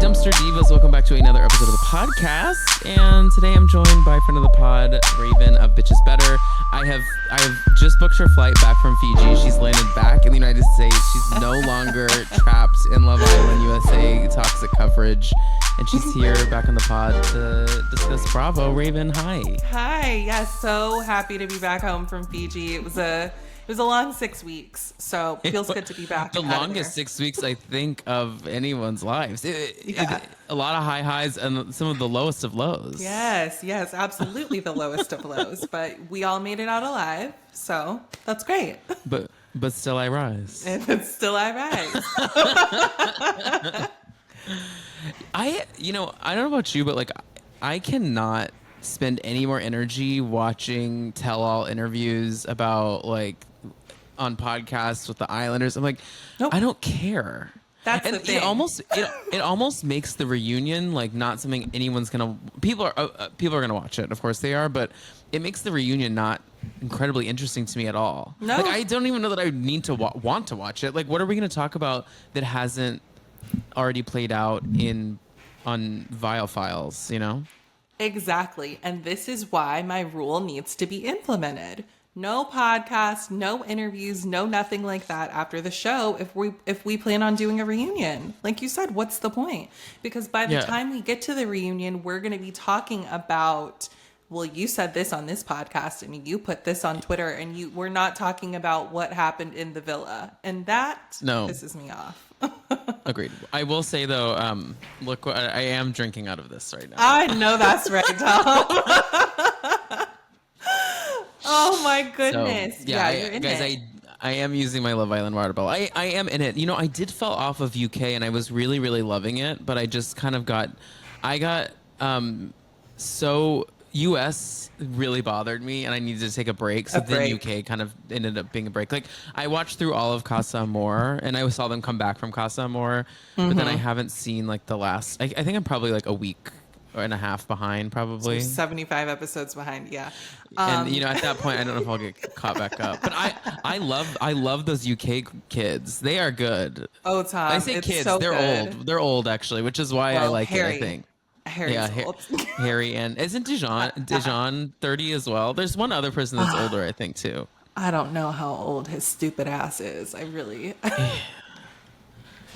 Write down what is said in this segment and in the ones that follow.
Dumpster Divas, welcome back to another episode of the podcast. And today I'm joined by friend of the pod, Raven of Bitches Better. I have just booked her flight back from Fiji. She's landed back in the United States. She's no longer trapped in Love Island USA toxic coverage. And she's here back on the pod to discuss Bravo. Raven, hi. Hi. Yeah, so happy to be back home from Fiji. It was a long 6 weeks, so it feels good to be back. The longest 6 weeks, I think, of anyone's lives. A lot of high highs and some of the lowest of lows. Yes, absolutely the lowest of lows. But we all made it out alive, so that's great. But still I rise. And still I rise. I don't know about you, but like I cannot spend any more energy watching tell-all interviews about like on podcasts with the Islanders. I'm like, nope. I don't care. That's the thing. It almost makes the reunion like not something anyone's gonna. People are gonna watch it, of course they are, but it makes the reunion not incredibly interesting to me at all. No, like I don't even know that I need to want to watch it. Like, what are we gonna talk about that hasn't already played out on Vile Files? You know. Exactly. And this is why my rule needs to be implemented. No podcast, no interviews, no nothing like that after the show if we plan on doing a reunion. Like you said, what's the point? Because by the time we get to the reunion, we're going to be talking about, well, you said this on this podcast and you put this on Twitter and we're not talking about what happened in the villa. And that pisses me off. Agreed. I will say though, look, I am drinking out of this right now. I know that's right, Tom. Oh my goodness! So, you're in guys, it. I am using my Love Island water bottle. I am in it. You know, I did fall off of UK and I was really, really loving it, but I just kind of got so US really bothered me and I needed to take a break. So then UK kind of ended up being a break. Like I watched through all of Casa Amor and I saw them come back from Casa Amor, but then I haven't seen like the last. I think I'm probably like a week and a half behind, probably. So 75 episodes behind, yeah. And you know, at that point, I don't know if I'll get caught back up. But I love those UK kids. They are good. Oh, Tom, I say kids. So they're good. old. They're old actually, which is why I like Harry. it. I think. Harry's old. Harry and isn't Dijon 30 as well? There's one other person that's older, I think, too. I don't know how old his stupid ass is. I really.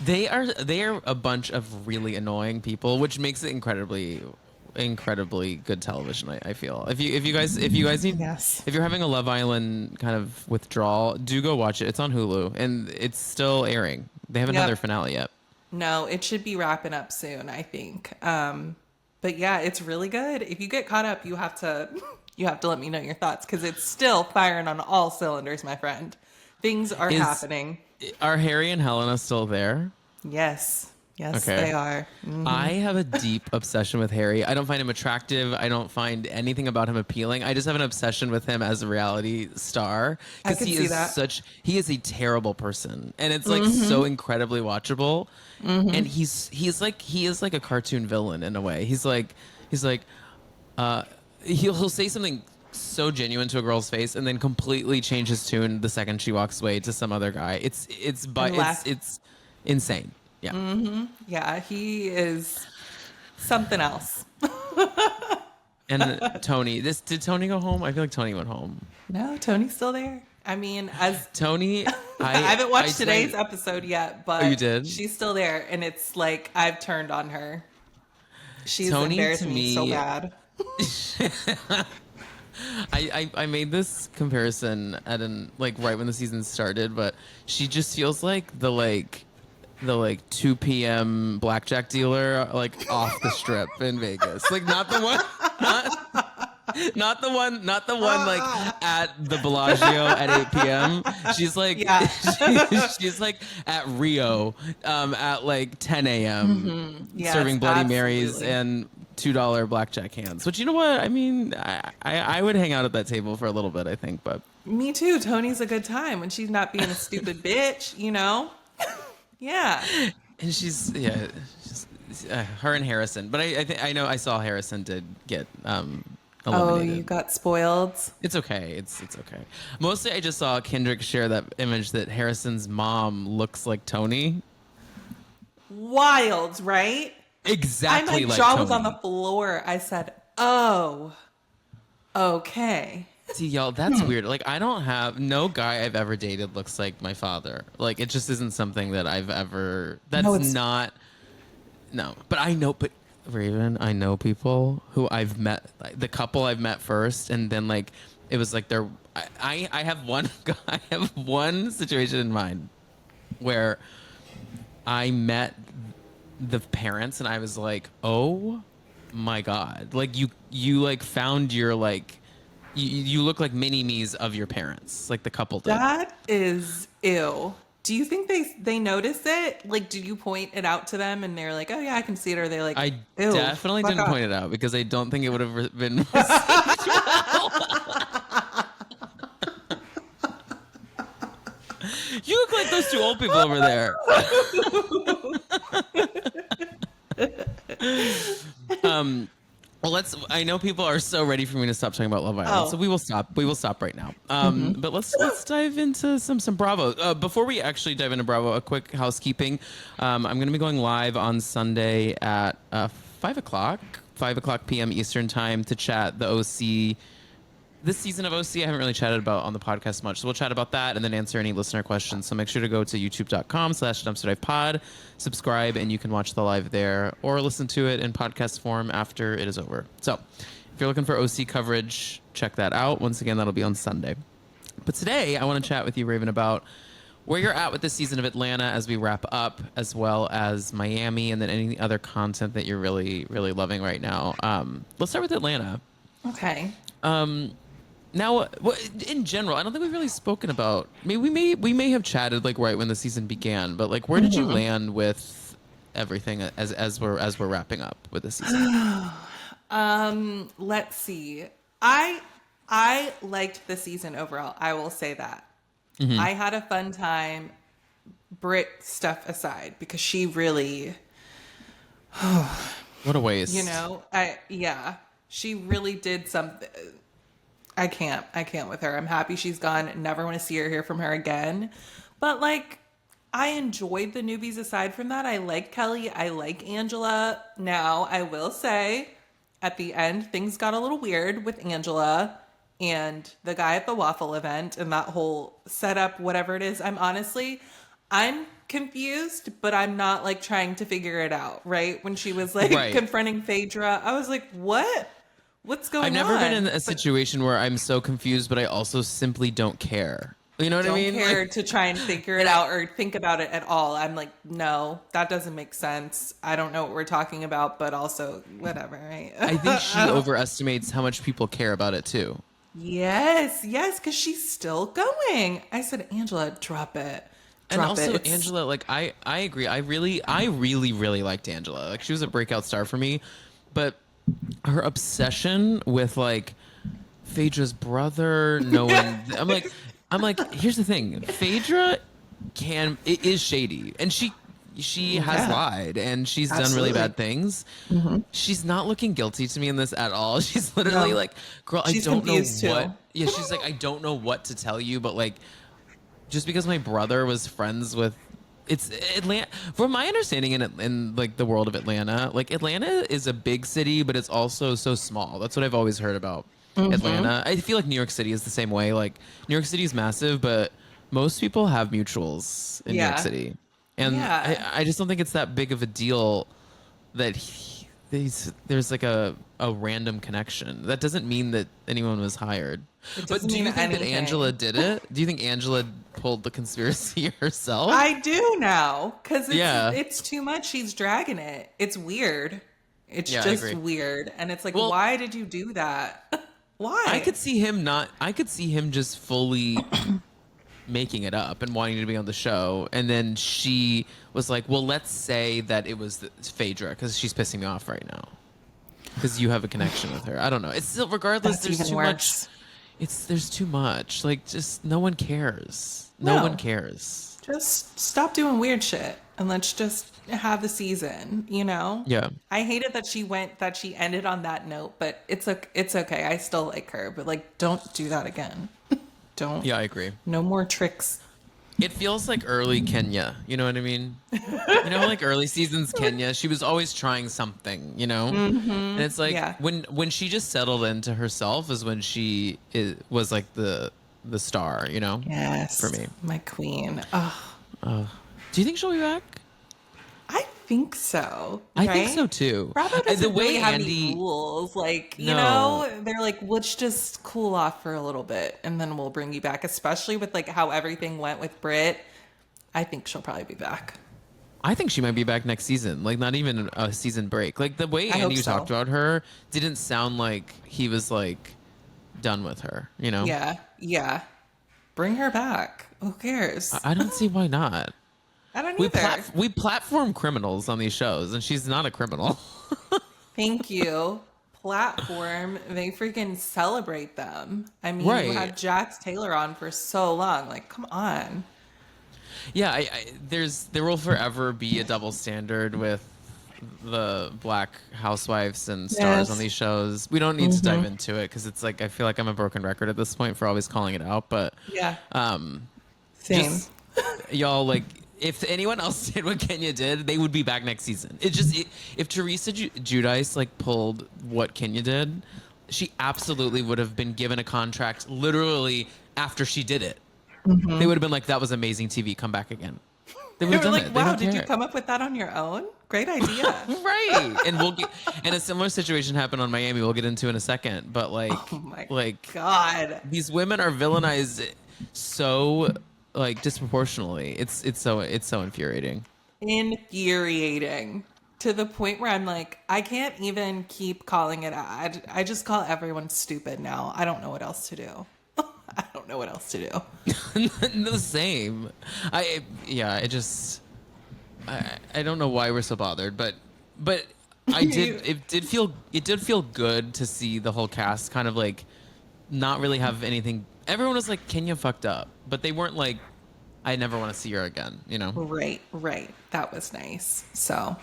They are a bunch of really annoying people, which makes it incredibly good television. I feel if you guys need if you're having a Love Island kind of withdrawal, do go watch it. It's on Hulu and it's still airing. They haven't had their finale yet. No, it should be wrapping up soon, I think. But yeah, it's really good. If you get caught up, you have to let me know your thoughts because it's still firing on all cylinders, my friend. Things are happening. Are Harry and Helena still there? Yes, they are. Mm-hmm. I have a deep obsession with Harry. I don't find him attractive. I don't find anything about him appealing. I just have an obsession with him as a reality star because he is a terrible person, and it's like so incredibly watchable. Mm-hmm. And he is like a cartoon villain in a way. He'll say something so genuine to a girl's face and then completely change his tune the second she walks away to some other guy. It's insane. Yeah. Mm-hmm. Yeah, he is something else. And Tony, did Tony go home? I feel like Tony went home. No, Tony's still there. I mean, as Tony, I haven't watched today's episode yet, but you did? She's still there, and it's like I've turned on her. She's Tony, embarrassed me so bad. I made this comparison right when the season started, but she just feels like the 2 p.m. blackjack dealer off the strip in Vegas. Like not the one at the Bellagio at 8 p.m. She's like she's like at Rio at 10 a.m. Yes, serving Bloody absolutely. Marys and $2 blackjack hands. Which, you know what? I mean, I would hang out at that table for a little bit, I think, but me too. Tony's a good time when she's not being a stupid bitch, you know? Yeah. And she's her and Harrison. But I know I saw Harrison did get eliminated. Oh, you got spoiled? It's okay. It's okay. Mostly I just saw Kendrick share that image that Harrison's mom looks like Tony. Wild, right? exactly My like jaw Tony. was on the floor. I said, "Oh, okay." See, y'all, that's weird. Like, I don't have no guy I've ever dated looks like my father. Like, it just isn't something that I've ever. No, That's it's not. No, but I know. But Raven, I know people who I've met. Like, the couple I've met first, and then like it was like they're. I have one guy. I have one situation in mind where I met the parents, and I was like, oh my god, like you like found your like. You look like mini me's of your parents, like the couple did. that is ew. Do you think they notice it? Like, do you point it out to them and they're like, "Oh yeah, I can see it," or they like, I "Ew, definitely fuck didn't off." point it out because I don't think it would have been received well. You look like those two old people over there. Well, I know people are so ready for me to stop talking about Love Island, so Oh. we will stop. We will stop right now. But let's dive into some Bravo. Before we actually dive into Bravo, a quick housekeeping. I'm going to be going live on Sunday at 5 o'clock p.m. Eastern time to chat the OC. This season of OC, I haven't really chatted about on the podcast much, so we'll chat about that and then answer any listener questions. So make sure to go to youtube.com/dumpsterdivepod, subscribe, and you can watch the live there or listen to it in podcast form after it is over. So if you're looking for OC coverage, check that out. Once again, that'll be on Sunday. But today, I want to chat with you, Raven, about where you're at with this season of Atlanta as we wrap up, as well as Miami, and then any other content that you're really, really loving right now. Let's start with Atlanta. Okay. Now, in general, I don't think we've really spoken about. I mean, we may have chatted like right when the season began, but like, where did you land with everything as we're wrapping up with the season? Let's see. I liked the season overall. I will say that. I had a fun time, Brit stuff aside, because she really, What a waste. she really did something. I can't with her. I'm happy she's gone. Never want to see or hear from her again. But like, I enjoyed the newbies aside from that. I like Kelly. I like Angela. Now, I will say, at the end, things got a little weird with Angela and the guy at the waffle event and that whole setup, whatever it is. I'm confused, but I'm not like trying to figure it out, right? When she was like confronting Phaedra, I was like, what? What's going on? I've never been in a situation where I'm so confused, but I also simply don't care. You know what I mean? Don't care to try and figure it out or think about it at all. I'm like, no, that doesn't make sense. I don't know what we're talking about, but also whatever, right? I think she overestimates how much people care about it too. Yes, because she's still going. I said, Angela, drop it. And also, Angela, like I agree. I really liked Angela. Like, she was a breakout star for me, but her obsession with like Phaedra's brother, I'm like, here's the thing. Phaedra is shady, and she has lied, and she's done really bad things. She's not looking guilty to me in this at all. She's literally like, girl, I don't know what. Yeah, she's like, I don't know what to tell you, but like, just because my brother was friends with. It's Atlanta. From my understanding in like the world of Atlanta, like Atlanta is a big city, but it's also so small. That's what I've always heard about Atlanta. I feel like New York City is the same way. Like, New York City is massive, but most people have mutuals in New York City, and I just don't think it's that big of a deal that there's like a random connection. That doesn't mean that anyone was hired. But do you think that Angela did it? Do you think Angela pulled the conspiracy herself? I do now, because it's too much. She's dragging it. It's weird. It's just weird. And it's like, why did you do that? Why? I could see him just fully making it up and wanting to be on the show. And then she was like, well, let's say that it was Phaedra because she's pissing me off right now. Because you have a connection with her. I don't know. It's still, regardless, there's too much. There's too much. Like, just no one cares. No one cares. Just stop doing weird shit and let's just have the season, you know? Yeah. I hated that she ended on that note, but it's okay. I still like her, but like, don't do that again. Don't. Yeah, I agree. No more tricks. It feels like early Kenya. You know what I mean? You know, like early seasons Kenya, she was always trying something, you know? And it's like Yeah. when she just settled into herself is when was like the star, you know? For Yes, me. my queen. Oh, Do you think she'll be back? I think so, I think so right? too. Bravo The doesn't really way have any Andy, rules. Like, no, they're like, let's just cool off for a little bit and then we'll bring you back, especially with like how everything went with Brit. I think she'll probably be back. I think she might be back next season. Like not even a season break. Like the way I hope Andy talked so. about her didn't sound like he was like done with her, you know? Yeah, yeah. Bring her back. Who cares? I don't see why not. I don't either. We platform criminals on these shows, and she's not a criminal. Thank you. Platform, they freaking celebrate them. I mean, you Right. had Jax Taylor on for so long. Like, come on. Yeah, there will forever be a double standard with the black housewives and stars on Yes. these shows. We don't need to dive into it because it's like I feel like I'm a broken record at this point for always calling it out. But Yeah. um, Same. just y'all like if anyone else did what Kenya did, they would be back next season. If Teresa Giudice like pulled what Kenya did, she absolutely would have been given a contract literally after she did it. They would have been like, "That was amazing TV. Come back again." They would They have were done like, it. They wow, don't did you care. come up with that on your own? Great idea. Right. And a similar situation happened on Miami. We'll get into in a second. But Oh my like God. these women are villainized so like disproportionately. It's so infuriating. Infuriating. To the point where I'm like, I can't even keep calling it ad. I just call everyone stupid now. I don't know what else to do. I don't know what else to do. The same. I don't know why we're so bothered, but it did feel good to see the whole cast kind of like not really have anything. Everyone was like Kenya fucked up, but they weren't like I never want to see her again, you know. Right, right. That was nice. So,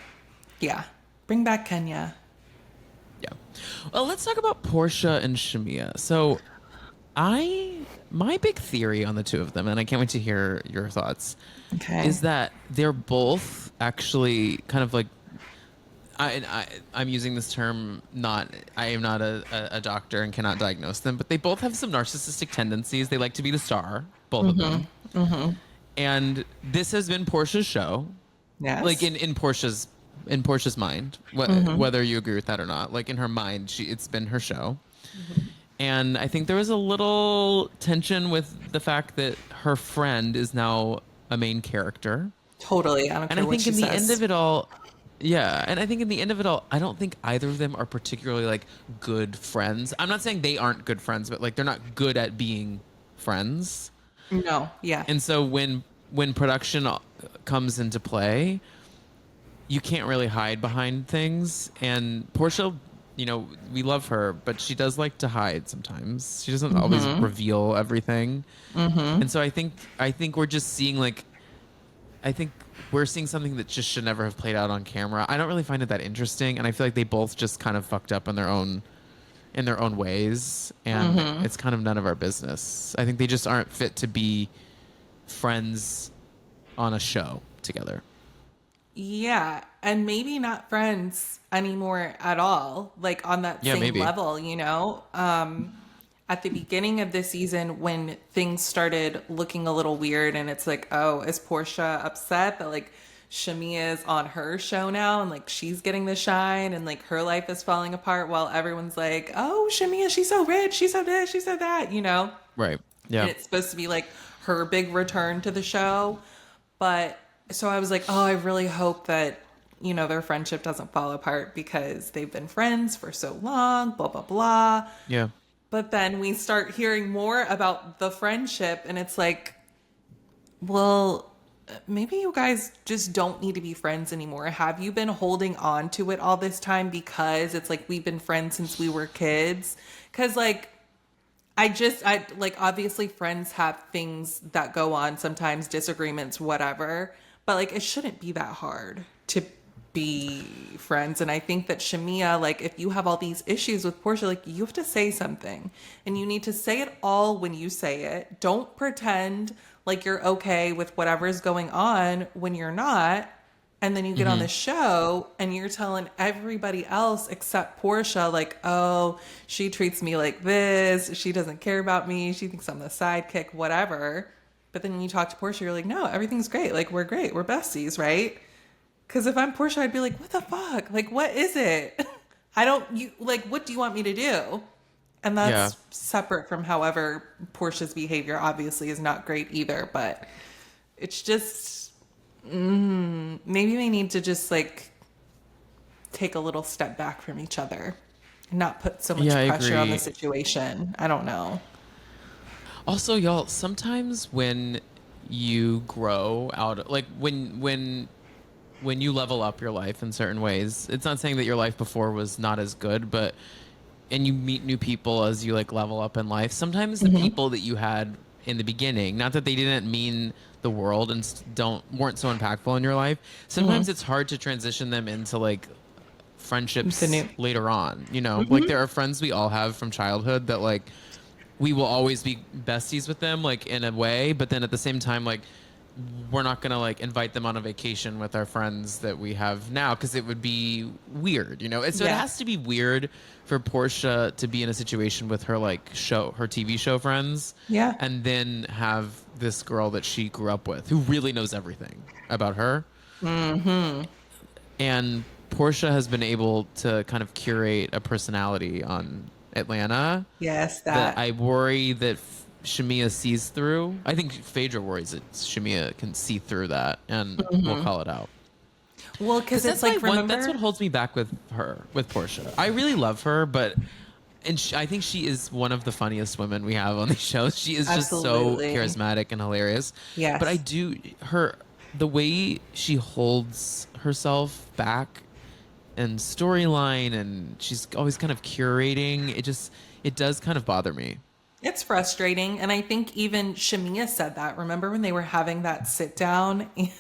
yeah. Bring back Kenya. Yeah. Well, let's talk about Portia and Shamia. So, my big theory on the two of them, and I can't wait to hear your thoughts, Okay. is that they're both actually kind of like I'm using this term not I am not a doctor and cannot diagnose them, but they both have some narcissistic tendencies. They like to be the star, both of them. And this has been Portia's show. Yes. Like in Portia's mind, whether you agree with that or not, like in her mind, it's been her show. And I think there was a little tension with the fact that her friend is now a main character. Totally. I don't And care I what think she in the says. end of it all, yeah, and I think in the end of it all, I don't think either of them are particularly like good friends. I'm not saying they aren't good friends, but like they're not good at being friends. No. Yeah. And so when production comes into play, you can't really hide behind things. And Portia, you know, we love her, but she does like to hide sometimes. She doesn't always reveal everything. And so I think we're just seeing like I think we're seeing something that just should never have played out on camera. I don't really find it that interesting, and I feel like they both just kind of fucked up in their own ways, and it's kind of none of our business. I think they just aren't fit to be friends on a show together. Yeah, and maybe not friends anymore at all, like on that Yeah, same maybe. level, At the beginning of this season, when things started looking a little weird, and it's like, oh, is Portia upset that like Shamia is on her show now and like she's getting the shine and like her life is falling apart while everyone's like, oh, Shamia, she's so rich, she's so this, she's so that, Right. Yeah. And it's supposed to be like her big return to the show. But so I was like, oh, I really hope that, their friendship doesn't fall apart because they've been friends for so long, blah, blah, blah. Yeah. But then we start hearing more about the friendship, and it's like, well, maybe you guys just don't need to be friends anymore. Have you been holding on to it all this time because it's like we've been friends since we were kids? Because like, I like, obviously friends have things that go on sometimes, disagreements, whatever, but like it shouldn't be that hard to be friends. And I think that Shamia, like, if you have all these issues with Portia, like, you have to say something, and you need to say it all when you say it. Don't pretend like you're okay with whatever's going on when you're not. And then you get on the show and you're telling everybody else except Portia, like, oh, she treats me like this. She doesn't care about me. She thinks I'm the sidekick, whatever. But then when you talk to Portia, you're like, no, everything's great. Like, we're great. We're besties, right? Because if I'm Portia, I'd be like, what the fuck? Like, what is it? What do you want me to do? And that's separate from however Portia's behavior obviously is not great either. But it's just... maybe they need to just like take a little step back from each other and not put so much pressure on the situation. I don't know. Also, y'all, sometimes when you grow out, like when you level up your life in certain ways, it's not saying that your life before was not as good, but and you meet new people as you like level up in life. Sometimes the people that you had in the beginning, not that they didn't mean the world and weren't so impactful in your life. Sometimes it's hard to transition them into like friendships later on, you know, like there are friends we all have from childhood that like we will always be besties with them, like in a way, but then at the same time, like we're not gonna like invite them on a vacation with our friends that we have now because it would be weird, you know. And so it has to be weird for Portia to be in a situation with her like her TV show friends, and then have this girl that she grew up with who really knows everything about her. And Portia has been able to kind of curate a personality on Atlanta. Yes, that I worry that Shamia sees through. I think Phaedra worries that Shamia can see through that and we'll call it out. Well, because it's like, that's what holds me back with Portia. I really love her, but I think she is one of the funniest women we have on these shows. She is just so charismatic and hilarious. Yes. But the way she holds herself back and storyline, and she's always kind of curating, it does kind of bother me. It's frustrating. And I think even Shamia said that. Remember when they were having that sit down and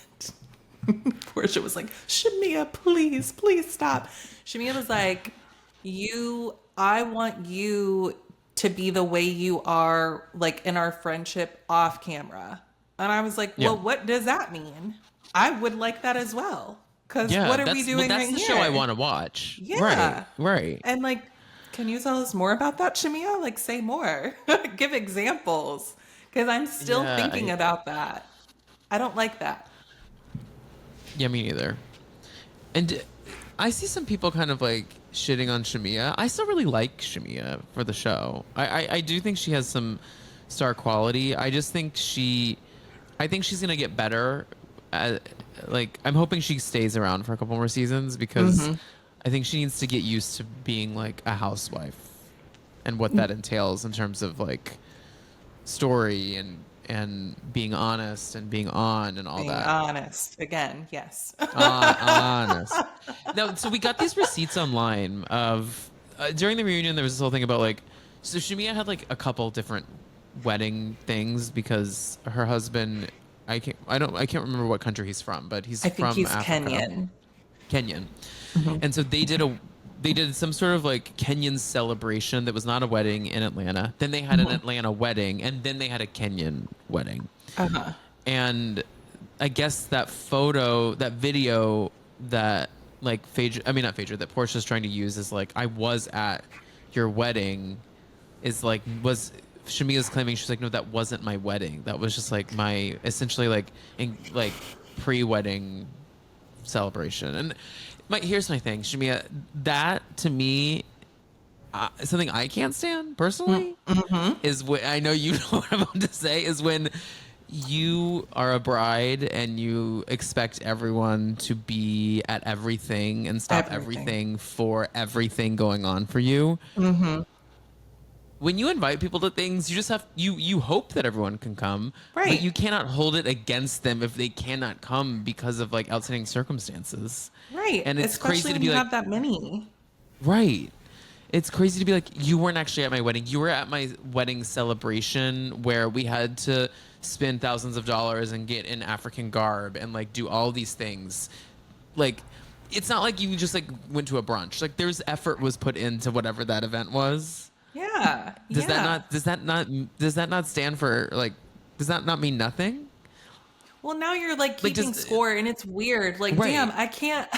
Portia was like, Shamia, please, please stop. Shamia was like, I want you to be the way you are, like in our friendship off camera. And I was like, well, what does that mean? I would like that as well. Because what are we doing right here? That's the show I want to watch. Yeah. Right. And like, can you tell us more about that, Shamia? Like, say more. Give examples. Because I'm still thinking about that. I don't like that. Yeah, me neither. And I see some people kind of like shitting on Shamia. I still really like Shamia for the show. I do think she has some star quality. I just think she's going to get better. I'm hoping she stays around for a couple more seasons because I think she needs to get used to being like a housewife and what that entails in terms of like story and being honest and being on and all being that. Honest again, yes. Honest. Now, so we got these receipts online of during the reunion. There was this whole thing about like, so Shamia had like a couple different wedding things because her husband, I can't remember what country he's from, but he's from Africa. Kenyan. And so they did some sort of like Kenyan celebration that was not a wedding in Atlanta. Then they had an Atlanta wedding, and then they had a Kenyan wedding. And I guess that video that like that Portia's trying to use is like, I was at your wedding, is like, was Shamia's claiming. She's like, no, that wasn't my wedding. That was just like my essentially like pre-wedding celebration. And here's my thing, Shamia, that to me, something I can't stand personally is when, I know you know what I'm about to say, is when you are a bride and you expect everyone to be at everything and stop everything for everything going on for you. When you invite people to things, you just have you hope that everyone can come, right? But you cannot hold it against them if they cannot come because of like outstanding circumstances, right? And it's especially crazy when to be you like, have that many, right? It's crazy to be like, you weren't actually at my wedding. You were at my wedding celebration where we had to spend thousands of dollars and get in African garb and like do all these things. Like, it's not like you just like went to a brunch. Like, there's effort was put into whatever that event was. Yeah. Does that not stand for like Does that not mean nothing? Well, now you're like Like, keeping score and it's weird. Like, right. damn, I can't.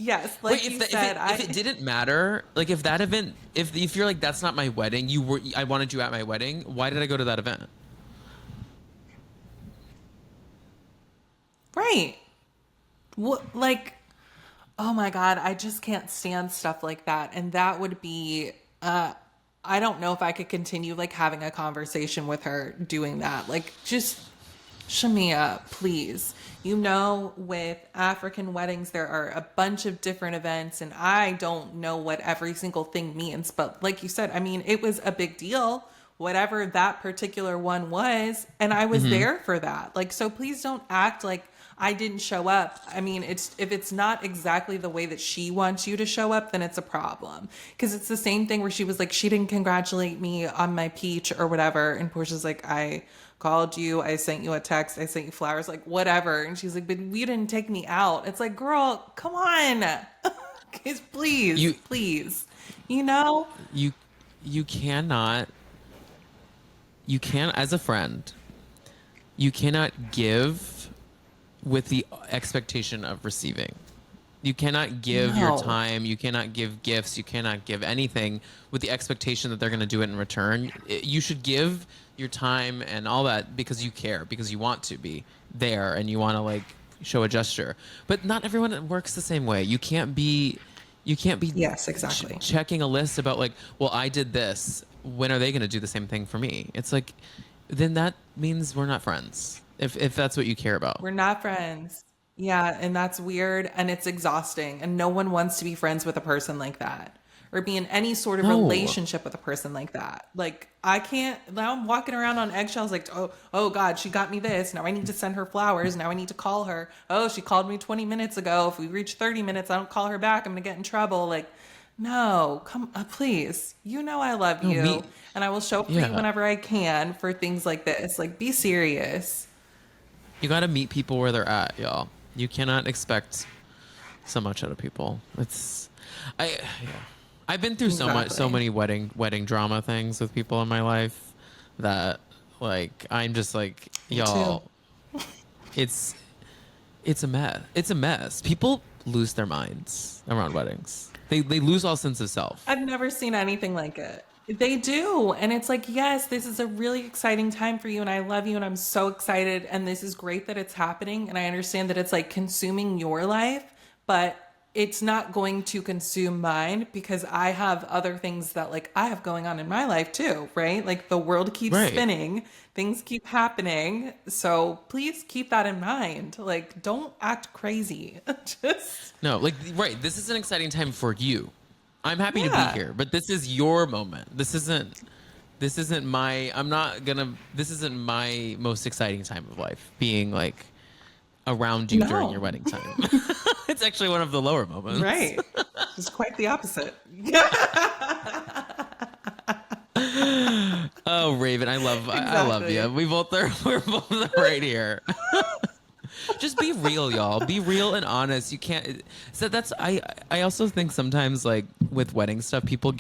Yes, Wait, like you said, if it didn't matter, like if that event, if you're like that's not my wedding, I wanted you at my wedding. Why did I go to that event? right. What like oh my God, I just can't stand stuff like that. And that would be, I don't know if I could continue like having a conversation with her doing that. Like, just Shamia, please. You know, with African weddings, there are a bunch of different events, and I don't know what every single thing means. But like you said, I mean, it was a big deal, whatever that particular one was, and I was Mm-hmm. there for that. Like, so please don't act like I didn't show up. I mean, it's if it's not exactly the way that she wants you to show up, then it's a problem. Because it's the same thing where she was like, she didn't congratulate me on my peach or whatever, and Portia's like, I called you, I sent you a text, I sent you flowers, like whatever. And she's like, but you didn't take me out. It's like, girl, come on. Guys, please, You please. You know? you you cannot you can as a friend, you cannot give with the expectation of receiving. You cannot give your No. time, you cannot give gifts, you cannot give anything with the expectation that they're going to do it in return. You should give your time and all that because you care, because you want to be there and you want to like show a gesture. But not everyone works the same way. You can't be Yes, exactly. checking a list about like, well, I did this. When are they going to do the same thing for me? It's like, then that means we're not friends. If that's what you care about. We're not friends. Yeah, and that's weird and it's exhausting. And no one wants to be friends with a person like that or be in any sort of No. relationship with a person like that. Like, I can't, now I'm walking around on eggshells like, oh God, she got me this. Now I need to send her flowers. Now I need to call her. Oh, she called me 20 minutes ago. If we reach 30 minutes, I don't call her back, I'm going to get in trouble. Like, no, come, please. You know I love No, you me. and I will show up for you Yeah. whenever I can for things like this. Like, be serious. You got to meet people where they're at, y'all. You cannot expect so much out of people. Yeah. I've been through so Exactly. many wedding drama things with people in my life that like I'm just like, Me too. y'all, it's it's a mess. It's a mess. People lose their minds around weddings. They lose all sense of self. I've never seen anything like it. They do. And it's like, yes, this is a really exciting time for you. And I love you. And I'm so excited. And this is great that it's happening. And I understand that it's like consuming your life, but it's not going to consume mine because I have other things that like I have going on in my life too, right? Like the world keeps Right. spinning, things keep happening. So please keep that in mind. Like, don't act crazy. Just, No, like right. This is an exciting time for you. I'm happy to be yeah. here, but this is your moment. This isn't my I'm not gonna this isn't my most exciting time of life being like around you during your No. wedding time. It's actually one of the lower moments. Right. It's quite the opposite. Oh, Raven, I love you. Exactly. We're both right here. Just be real, y'all. Be real and honest. You can't. So that's I also think sometimes like with wedding stuff, people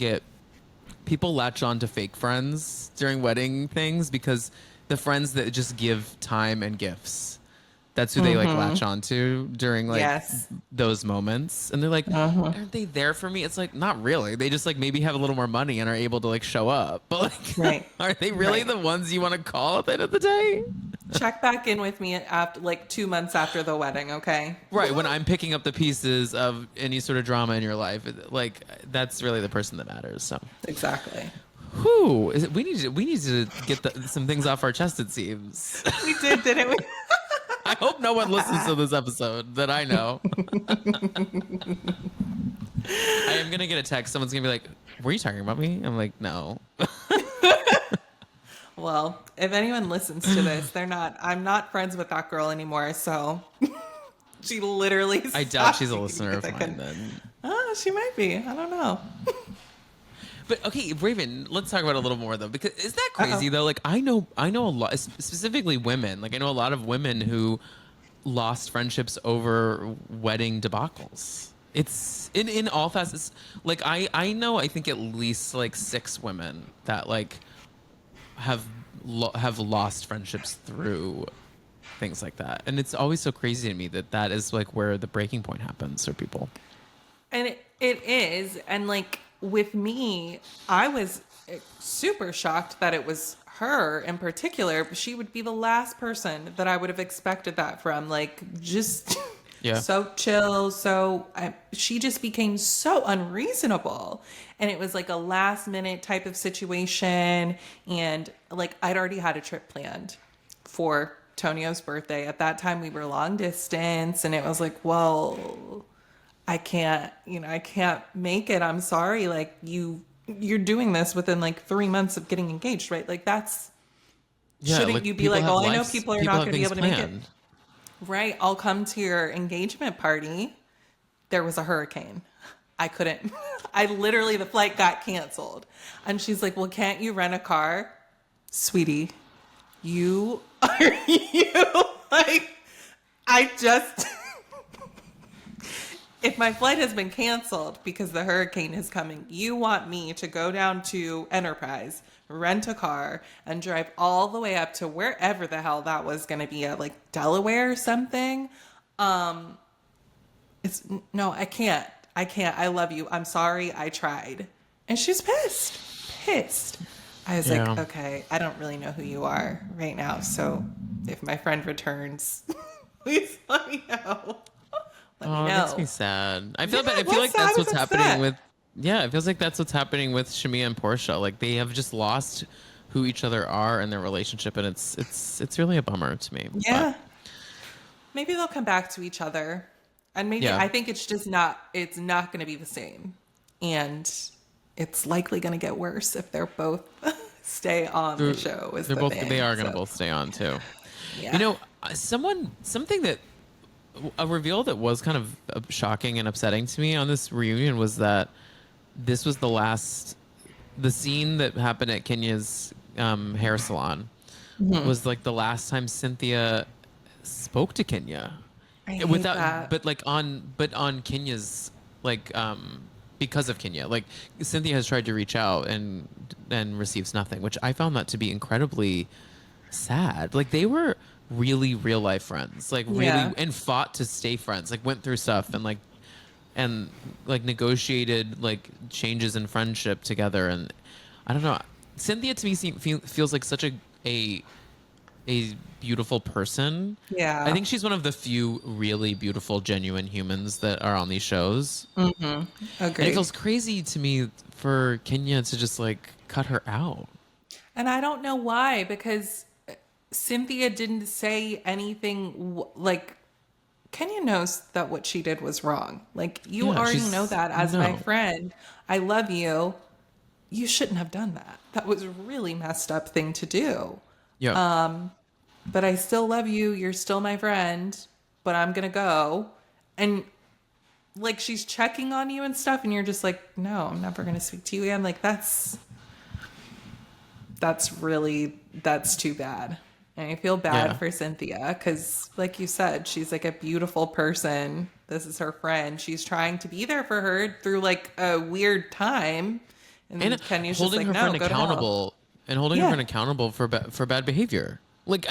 latch on to fake friends during wedding things because the friends that just give time and gifts, that's who they like latch on to during like Yes. those moments. And they're like, aren't they there for me? It's like, not really. They just like maybe have a little more money and are able to like show up. But like, Right. are they really Right. the ones you want to call at the end of the day? Check back in with me after like 2 months after the wedding, okay? Right, when I'm picking up the pieces of any sort of drama in your life, like that's really the person that matters. So, Exactly. whew, we need to get some things off our chest. It seems. We did, didn't we? I hope no one listens to this episode that I know. I am gonna get a text. Someone's gonna be like, "Were you talking about me?" I'm like, "No." Well, if anyone listens to this, I'm not friends with that girl anymore, so she literally I doubt she's a stopped listener of because I mine. couldn't- Then. Oh, she might be. I don't know. But okay, Raven, let's talk about it a little more though, because is that crazy though? Like I know a lot, specifically women. Like I know a lot of women who lost friendships over wedding debacles. It's in all facets. Like I think at least like 6 women that like have have lost friendships through things like that. And it's always so crazy to me that that is like where the breaking point happens for people. And it is. And like with me, I was super shocked that it was her in particular. She would be the last person that I would have expected that from. Like, just Yeah. so chill. She just became so unreasonable. And it was like a last minute type of situation. And like, I'd already had a trip planned for Tonio's birthday. At that time, we were long distance. And it was like, well, I can't make it. I'm sorry. Like, you're doing this within like 3 months of getting engaged, right? Like, that's, shouldn't like, you be like, oh, I know people are not have going to be able to planned. make it. Right. I'll come to your engagement party. There was a hurricane. I couldn't, the flight got canceled. And she's like, well, can't you rent a car? Sweetie, you are like, I just, if my flight has been canceled because the hurricane is coming, you want me to go down to Enterprise, rent a car, and drive all the way up to wherever the hell that was going to be at, like Delaware or something? No, I can't. I love you. I'm sorry. I tried. And she's pissed. I was like, okay, I don't really know who you are right now. So if my friend returns, please let me know. Let me know. That makes me sad. I feel like that's what's happening with. Yeah, it feels like that's what's happening with Shamia and Portia. Like, they have just lost who each other are in their relationship, and it's really a bummer to me. Yeah. But maybe they'll come back to each other, and maybe I think it's just not. It's not going to be the same, and it's likely going to get worse if they're both stay on the show. They are going to both stay on too. Yeah. You know, something that. A reveal that was kind of shocking and upsetting to me on this reunion was that this was the scene that happened at Kenya's hair salon was like the last time Cynthia spoke to Kenya. I hate that. But on Kenya's, like, because of Kenya. Like, Cynthia has tried to reach out and receives nothing, which I found that to be incredibly sad. Like, they were really real life friends, like really, and fought to stay friends, like went through stuff and negotiated like changes in friendship together. And I don't know, Cynthia to me feels like such a beautiful person. Yeah, I think she's one of the few really beautiful, genuine humans that are on these shows. Agreed. And it feels crazy to me for Kenya to just like cut her out. And I don't know why, because Cynthia didn't say anything. Like, Kenya knows that what she did was wrong. Like, you already know that as my friend. I love you. You shouldn't have done that. That was a really messed up thing to do. Yeah. But I still love you. You're still my friend. But I'm going to go. And, like, she's checking on you and stuff. And you're just like, no, I'm never going to speak to you again. Like, that's too bad. And I feel bad for Cynthia because, like you said, she's like a beautiful person. This is her friend. She's trying to be there for her through like a weird time. And Kenya's holding just like, her friend no, accountable and holding her friend accountable for bad behavior. Like,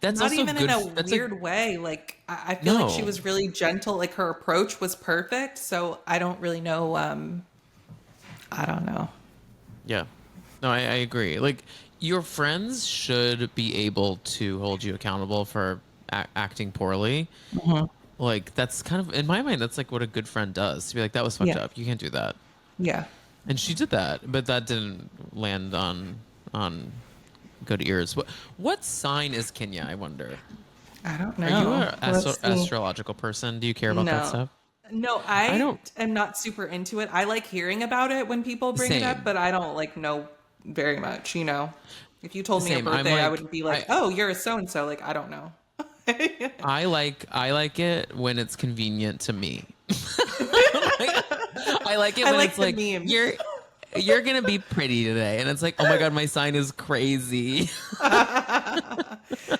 that's not also even good. In a weird way. Like, I feel like she was really gentle. Like, her approach was perfect. So I don't really know. I don't know. Yeah, no, I agree. Like, your friends should be able to hold you accountable for acting poorly. Mm-hmm. Like, that's kind of, in my mind, that's like what a good friend does. To be like, that was fucked up. You can't do that. Yeah. And she did that, but that didn't land on good ears. What sign is Kenya, I wonder? I don't know. Are you an astrological person? Do you care about that stuff? No, I am not super into it. I like hearing about it when people bring it up, but I don't like know very much, you know. If you told me your birthday, I would be like, oh, you're a so-and-so. Like, I don't know. I like it when it's convenient to me. I like it when it's like, memes. You're going to be pretty today. And it's like, oh my God, my sign is crazy.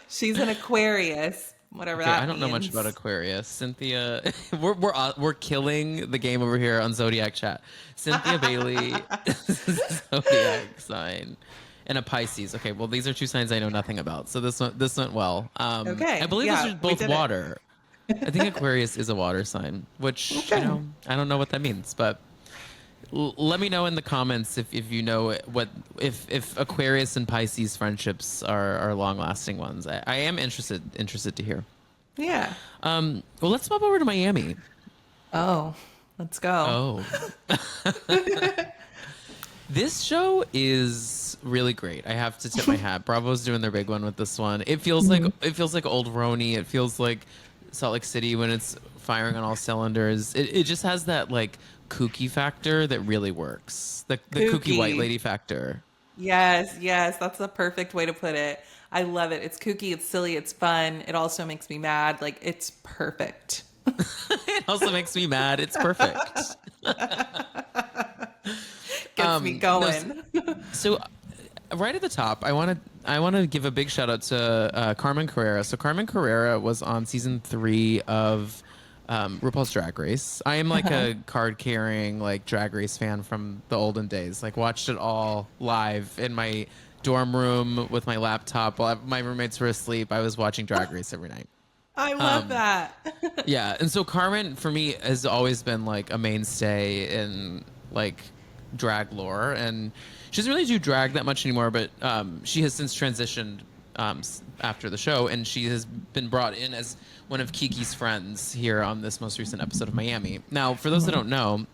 She's an Aquarius. Whatever that I don't know much about Aquarius. Cynthia, we're killing the game over here on Zodiac Chat. Cynthia Bailey, Zodiac sign. and a Pisces. Okay, well, these are two signs I know nothing about, so this went well. I Okay. believe Yeah, those are we both did it. water. I think Aquarius is a water sign, which, Okay. I don't know what that means, but let me know in the comments if you know what if Aquarius and Pisces friendships are long lasting ones. I am interested to hear. Yeah. Well, let's pop over to Miami. Oh, let's go. Oh, this show is really great. I have to tip my hat. Bravo's doing their big one with this one. It feels like old Roni. It feels like Salt Lake City when it's firing on all cylinders. It just has that like kooky factor that really works. The kooky white Kooky. lady factor. Yes, yes, that's the perfect way to put it. I love it. It's kooky, it's silly, it's fun. It also makes me mad. Like, it's perfect. It also makes me mad. It's perfect. Gets me No, going. so right at the top, I want to give a big shout out to Carmen Carrera. So Carmen Carrera was on season 3 of RuPaul's Drag Race. I am like a card carrying like Drag Race fan from the olden days. Like watched it all live in my dorm room with my laptop while my roommates were asleep. I was watching Drag Race every night. I love that. Yeah, and so Carmen for me has always been like a mainstay in like drag lore, and she doesn't really do drag that much anymore. But she has since transitioned after the show, and she has been brought in as one of Kiki's friends here on this most recent episode of Miami. Now, for those that don't know,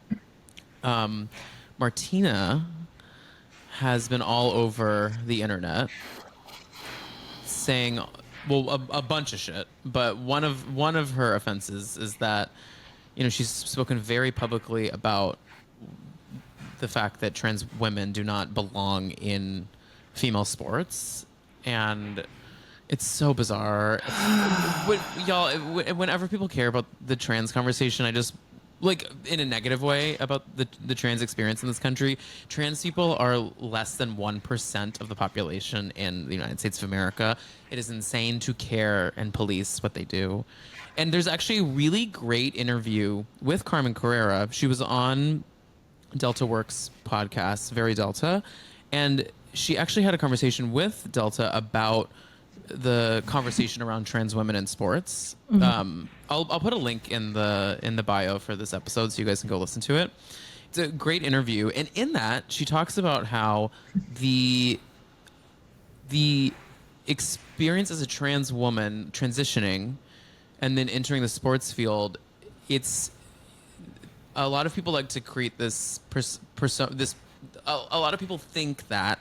Martina has been all over the internet saying, well, a bunch of shit, but one of her offenses is that, she's spoken very publicly about the fact that trans women do not belong in female sports, and it's so bizarre. Y'all, whenever people care about the trans conversation, I just like in a negative way about the trans experience in this country. Trans people are less than 1% of the population in the United States of America. It is insane to care and police what they do. And there's actually a really great interview with Carmen Carrera. She was on Delta Works podcast, Very Delta, and she actually had a conversation with Delta about the conversation around trans women in sports. I'll put a link in the bio for this episode so you guys can go listen to it. It's a great interview, and in that she talks about how the experience as a trans woman transitioning and then entering the sports field, it's a lot of people like to create this a lot of people think that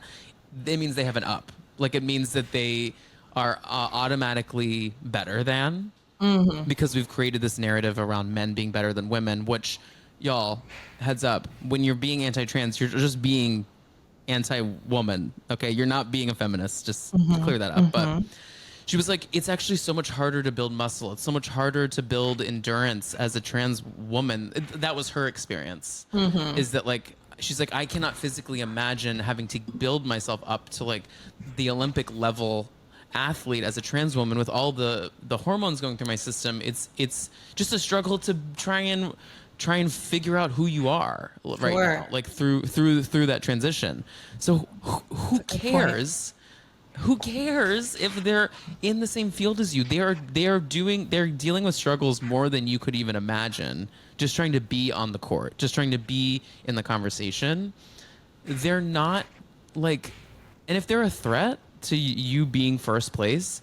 it means they have an up, like it means that they are automatically better than, because we've created this narrative around men being better than women, which, y'all, heads up, when you're being anti-trans, you're just being anti-woman, okay? You're not being a feminist, just to clear that up. But she was like, it's actually so much harder to build muscle. It's so much harder to build endurance as a trans woman. That was her experience, is that like, she's like, I cannot physically imagine having to build myself up to like the Olympic level athlete as a trans woman with all the hormones going through my system. It's just a struggle to try and figure out who you are right now, like through that transition. So who cares? Who cares if they're in the same field as you? They're dealing with struggles more than you could even imagine. Just trying to be on the court, just trying to be in the conversation. They're not like, and if they're a threat to you being first place,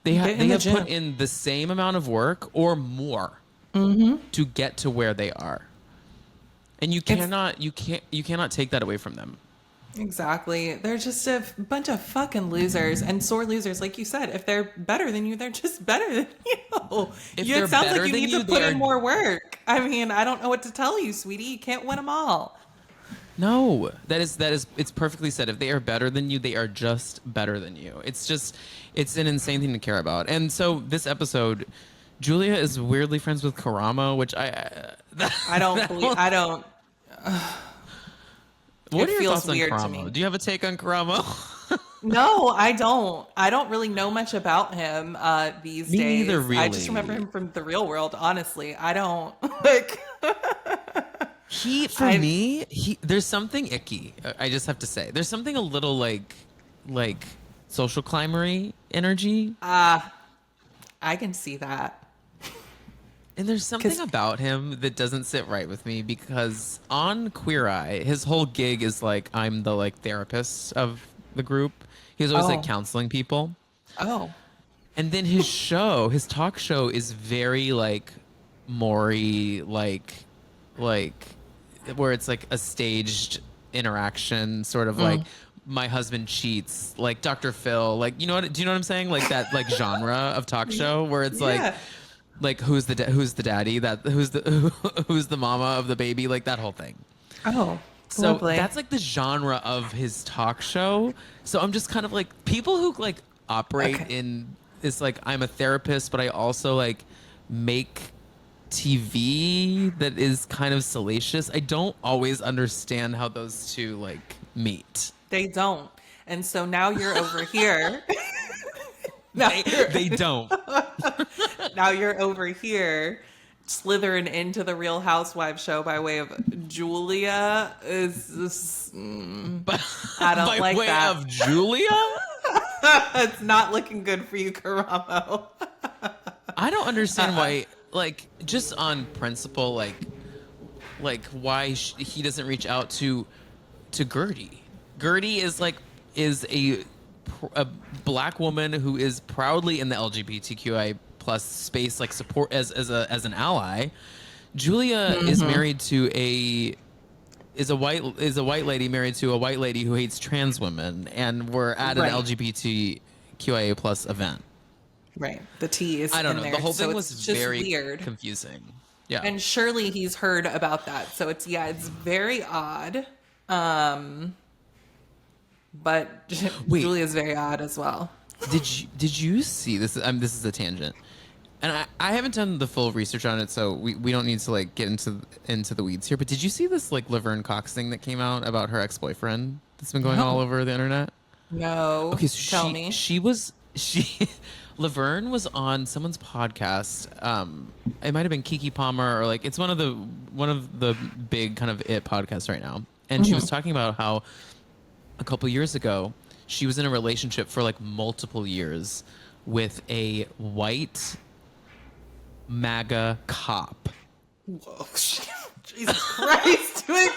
they have put in the same amount of work or more to get to where they are, and you cannot take that away from them. Exactly. They're just a bunch of fucking losers and sore losers. Like you said, if they're better than you, they're just better than you. It sounds like you need to put in more work. I mean, I don't know what to tell you, sweetie. You can't win them all. No, that is it's perfectly said. If they are better than you, they are just better than you. It's an insane thing to care about. And so this episode, Julia is weirdly friends with Karamo, which I don't. What are your thoughts on weird Karamo? to me. Do you have a take on Karamo? No, I don't. I don't really know much about him these days. Neither, really. I just remember him from the real world. Honestly, I don't like. There's something icky. I just have to say, there's something a little like like social climbery energy. I can see that. And there's something about him that doesn't sit right with me because on Queer Eye, his whole gig is like I'm the like therapist of the group. He's always like counseling people. Oh. And then his talk show is very like Maury, like where it's like a staged interaction, sort of like my husband cheats, like Dr. Phil, like do you know what I'm saying? Like that like genre of talk show where it's like who's the daddy, that who's the mama of the baby, like that whole thing. Oh. So lovely. that's like the genre of his talk show. So I'm just kind of like people who like operate in this like I'm a therapist, but I also like make TV that is kind of salacious. I don't always understand how those two like meet. They don't. And so now you're over here. They don't. Now you're over here slithering into the Real Housewives show by way of Julia. I don't By like way that. of Julia? It's not looking good for you, Karamo. I don't understand why, like, just on principle, like why he doesn't reach out to Gertie. Gertie is a black woman who is proudly in the LGBTQI plus space, like support as an ally. Julia is married to a white lady married to a white lady who hates trans women, and we're at an LGBTQIA plus event. Right. The T is I don't in know. there, The whole so thing it's was just very weird. confusing. Yeah. And surely he's heard about that. So it's very odd. But Julia's very odd as well. Did you see this? This is a tangent, and I haven't done the full research on it, so we don't need to like get into the weeds here. But did you see this like Laverne Cox thing that came out about her ex-boyfriend that's been going all over the internet? No. Okay, so tell me. Laverne was on someone's podcast. It might have been Kiki Palmer, or like it's one of the big kind of it podcasts right now, and she was talking about how a couple years ago she was in a relationship for like multiple years with a white MAGA cop. Whoa. Jesus Christ. We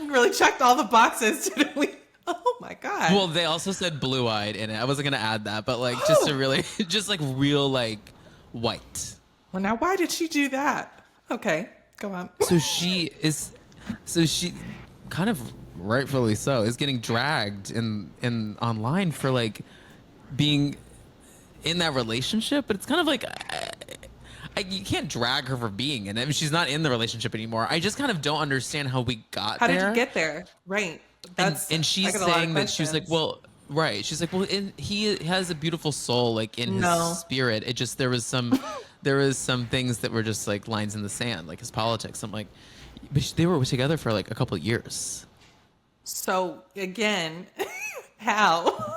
really checked all the boxes, didn't we? Oh my God. Well, they also said blue-eyed in it. I wasn't gonna add that, but like just to really just like real like white. Well, now why did she do that? Okay, go on. So she kind of rightfully so is getting dragged in online for like being in that relationship, but it's kind of like you can't drag her for being in it. I mean, she's not in the relationship anymore. I just kind of don't understand how we got there. How did you get there? Right. And she's saying that she's like, well, right. She's like, well, he has a beautiful soul, like in his spirit. It just there was some things that were just like lines in the sand, like his politics. I'm like, but they were together for like a couple of years. So again, how?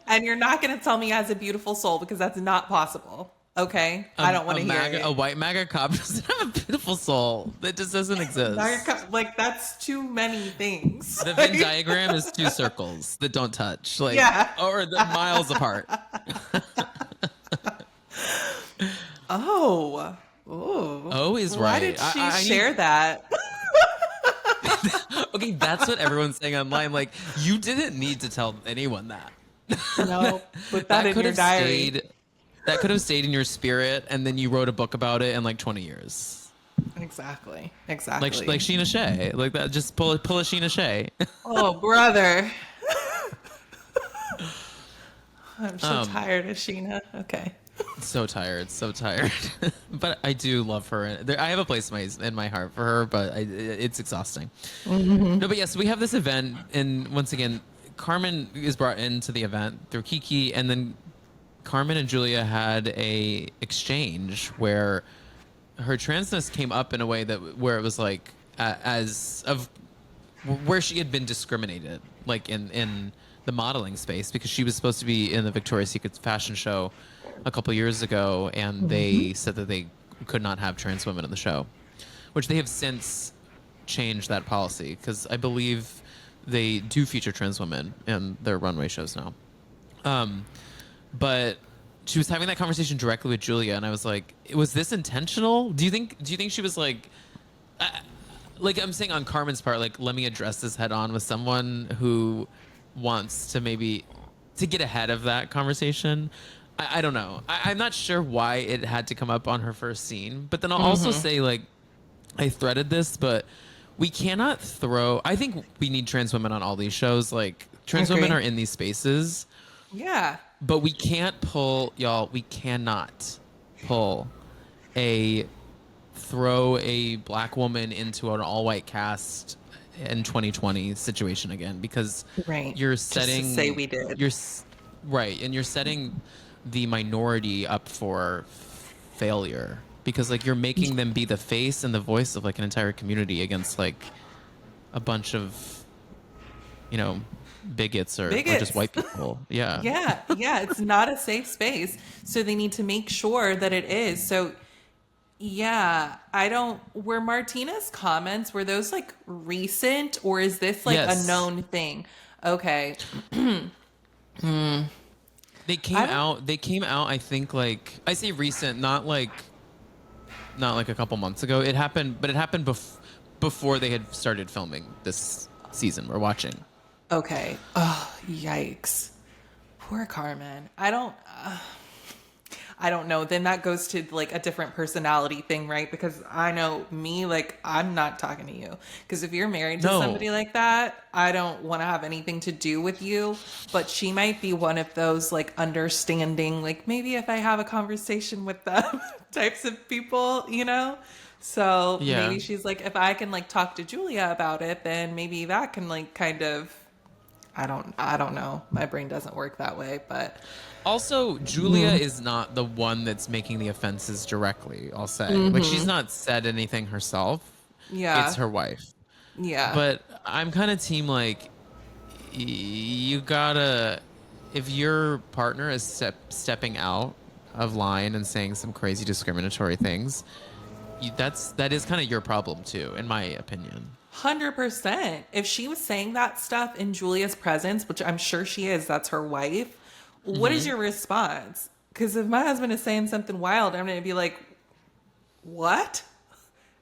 And you're not going to tell me he has a beautiful soul because that's not possible. Okay, I don't want to hear it. A white MAGA cop doesn't have a beautiful soul. That just doesn't exist. Like that's too many things. The Venn diagram is two circles that don't touch, like or the miles apart. Oh is right. Why did she share that? Okay, that's what everyone's saying online. Like, you didn't need to tell anyone that. No, put that in your diary. That could have stayed in your spirit, and then you wrote a book about it in like 20 years. Exactly. Like Sheena Shea, like that. Just pull a Sheena Shea. Oh, brother. I'm so tired of Sheena. Okay. So tired. But I do love her. I have a place in my heart for her, but it's exhausting. No, but yes, we have this event, and once again, Carmen is brought into the event through Kiki, and then Carmen and Julia had a exchange where her transness came up in a way where it was like where she had been discriminated, like in the modeling space, because she was supposed to be in the Victoria's Secret fashion show a couple years ago, and they said that they could not have trans women in the show, which they have since change that policy because I believe they do feature trans women in their runway shows now. But she was having that conversation directly with Julia, and I was like, was this intentional? Do you think she was like I'm saying on Carmen's part, like, let me address this head on with someone who wants to maybe to get ahead of that conversation. I don't know. I'm not sure why it had to come up on her first scene, but then I'll also say, like, I threaded this, but we cannot throw, I think we need trans women on all these shows. Like, trans women are in these spaces. Yeah. But we can't pull, y'all, we cannot pull throw a black woman into an all-white cast in 2020 situation again, because you're setting... Just to say we did. And you're setting the minority up for failure, because, like, you're making them be the face and the voice of, like, an entire community against, like, a bunch of, you know, bigots or just white people. Yeah. Yeah. It's not a safe space. So they need to make sure that it is. So, yeah, were Martina's comments, were those, like, recent, or is this, like, a known thing? Okay. They came out, I think, like, I say recent, not like a couple months ago. It happened before they had started filming this season we're watching. Okay. Oh, yikes. Poor Carmen. I don't know. Then that goes to, like, a different personality thing, right? Because I know me, like, I'm not talking to you. Because if you're married to somebody like that, I don't want to have anything to do with you. But she might be one of those, like, understanding, like, maybe if I have a conversation with them types of people, you know? So maybe she's like, if I can, like, talk to Julia about it, then maybe that can, like, kind of, I don't know. My brain doesn't work that way, but... Also, Julia is not the one that's making the offenses directly, I'll say. Like, she's not said anything herself. Yeah. It's her wife. Yeah. But I'm kind of team, like, you gotta... If your partner is stepping out of line and saying some crazy discriminatory things, that is kind of your problem, too, in my opinion. 100%. If she was saying that stuff in Julia's presence, which I'm sure she is, that's her wife... What is your response? Because if my husband is saying something wild, I'm going to be like, what?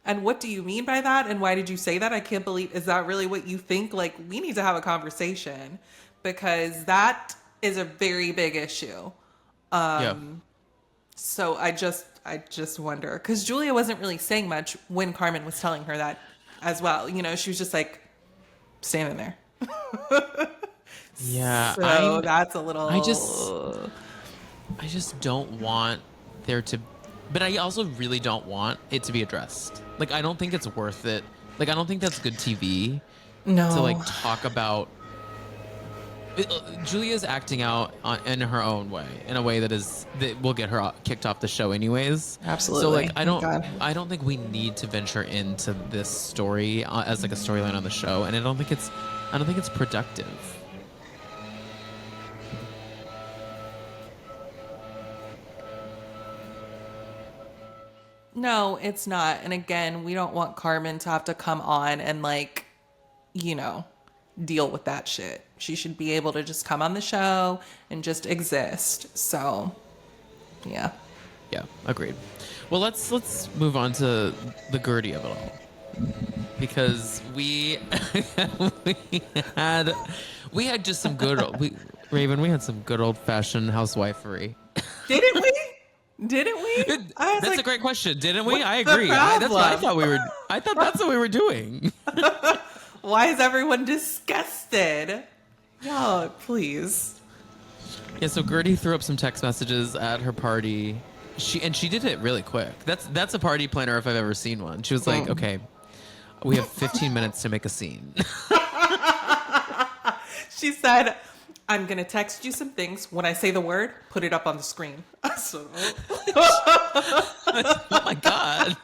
And what do you mean by that? And why did you say that? I can't believe, is that really what you think? Like, we need to have a conversation, because that is a very big issue. So I just wonder, because Julia wasn't really saying much when Carmen was telling her that as well. You know, she was just like standing there. Yeah, so that's a little... I just don't want there to... But I also really don't want it to be addressed. Like, I don't think it's worth it. Like, I don't think that's good TV. No. To, like, talk about... Julia's acting out in her own way, in a way that will get her kicked off the show anyways. Absolutely. So, like, I don't think we need to venture into this story as, like, a storyline on the show, and I don't think it's productive. No, it's not. And again, we don't want Carmen to have to come on and, like, you know, deal with that shit. She should be able to just come on the show and just exist. So, yeah. Yeah, agreed. Well, let's move on to the Gertie of it all. Because we had just some good Raven, we had some good old fashioned housewifery. Didn't we? Didn't we? That's like, a great question. Didn't we? I agree. That's what I thought we were. I thought that's what we were doing. Why is everyone disgusted? Y'all, please. Yeah. So Gertie threw up some text messages at her party. She did it really quick. That's a party planner if I've ever seen one. She was like, okay, we have 15 minutes to make a scene. She said, I'm going to text you some things. When I say the word, put it up on the screen. So, oh my God.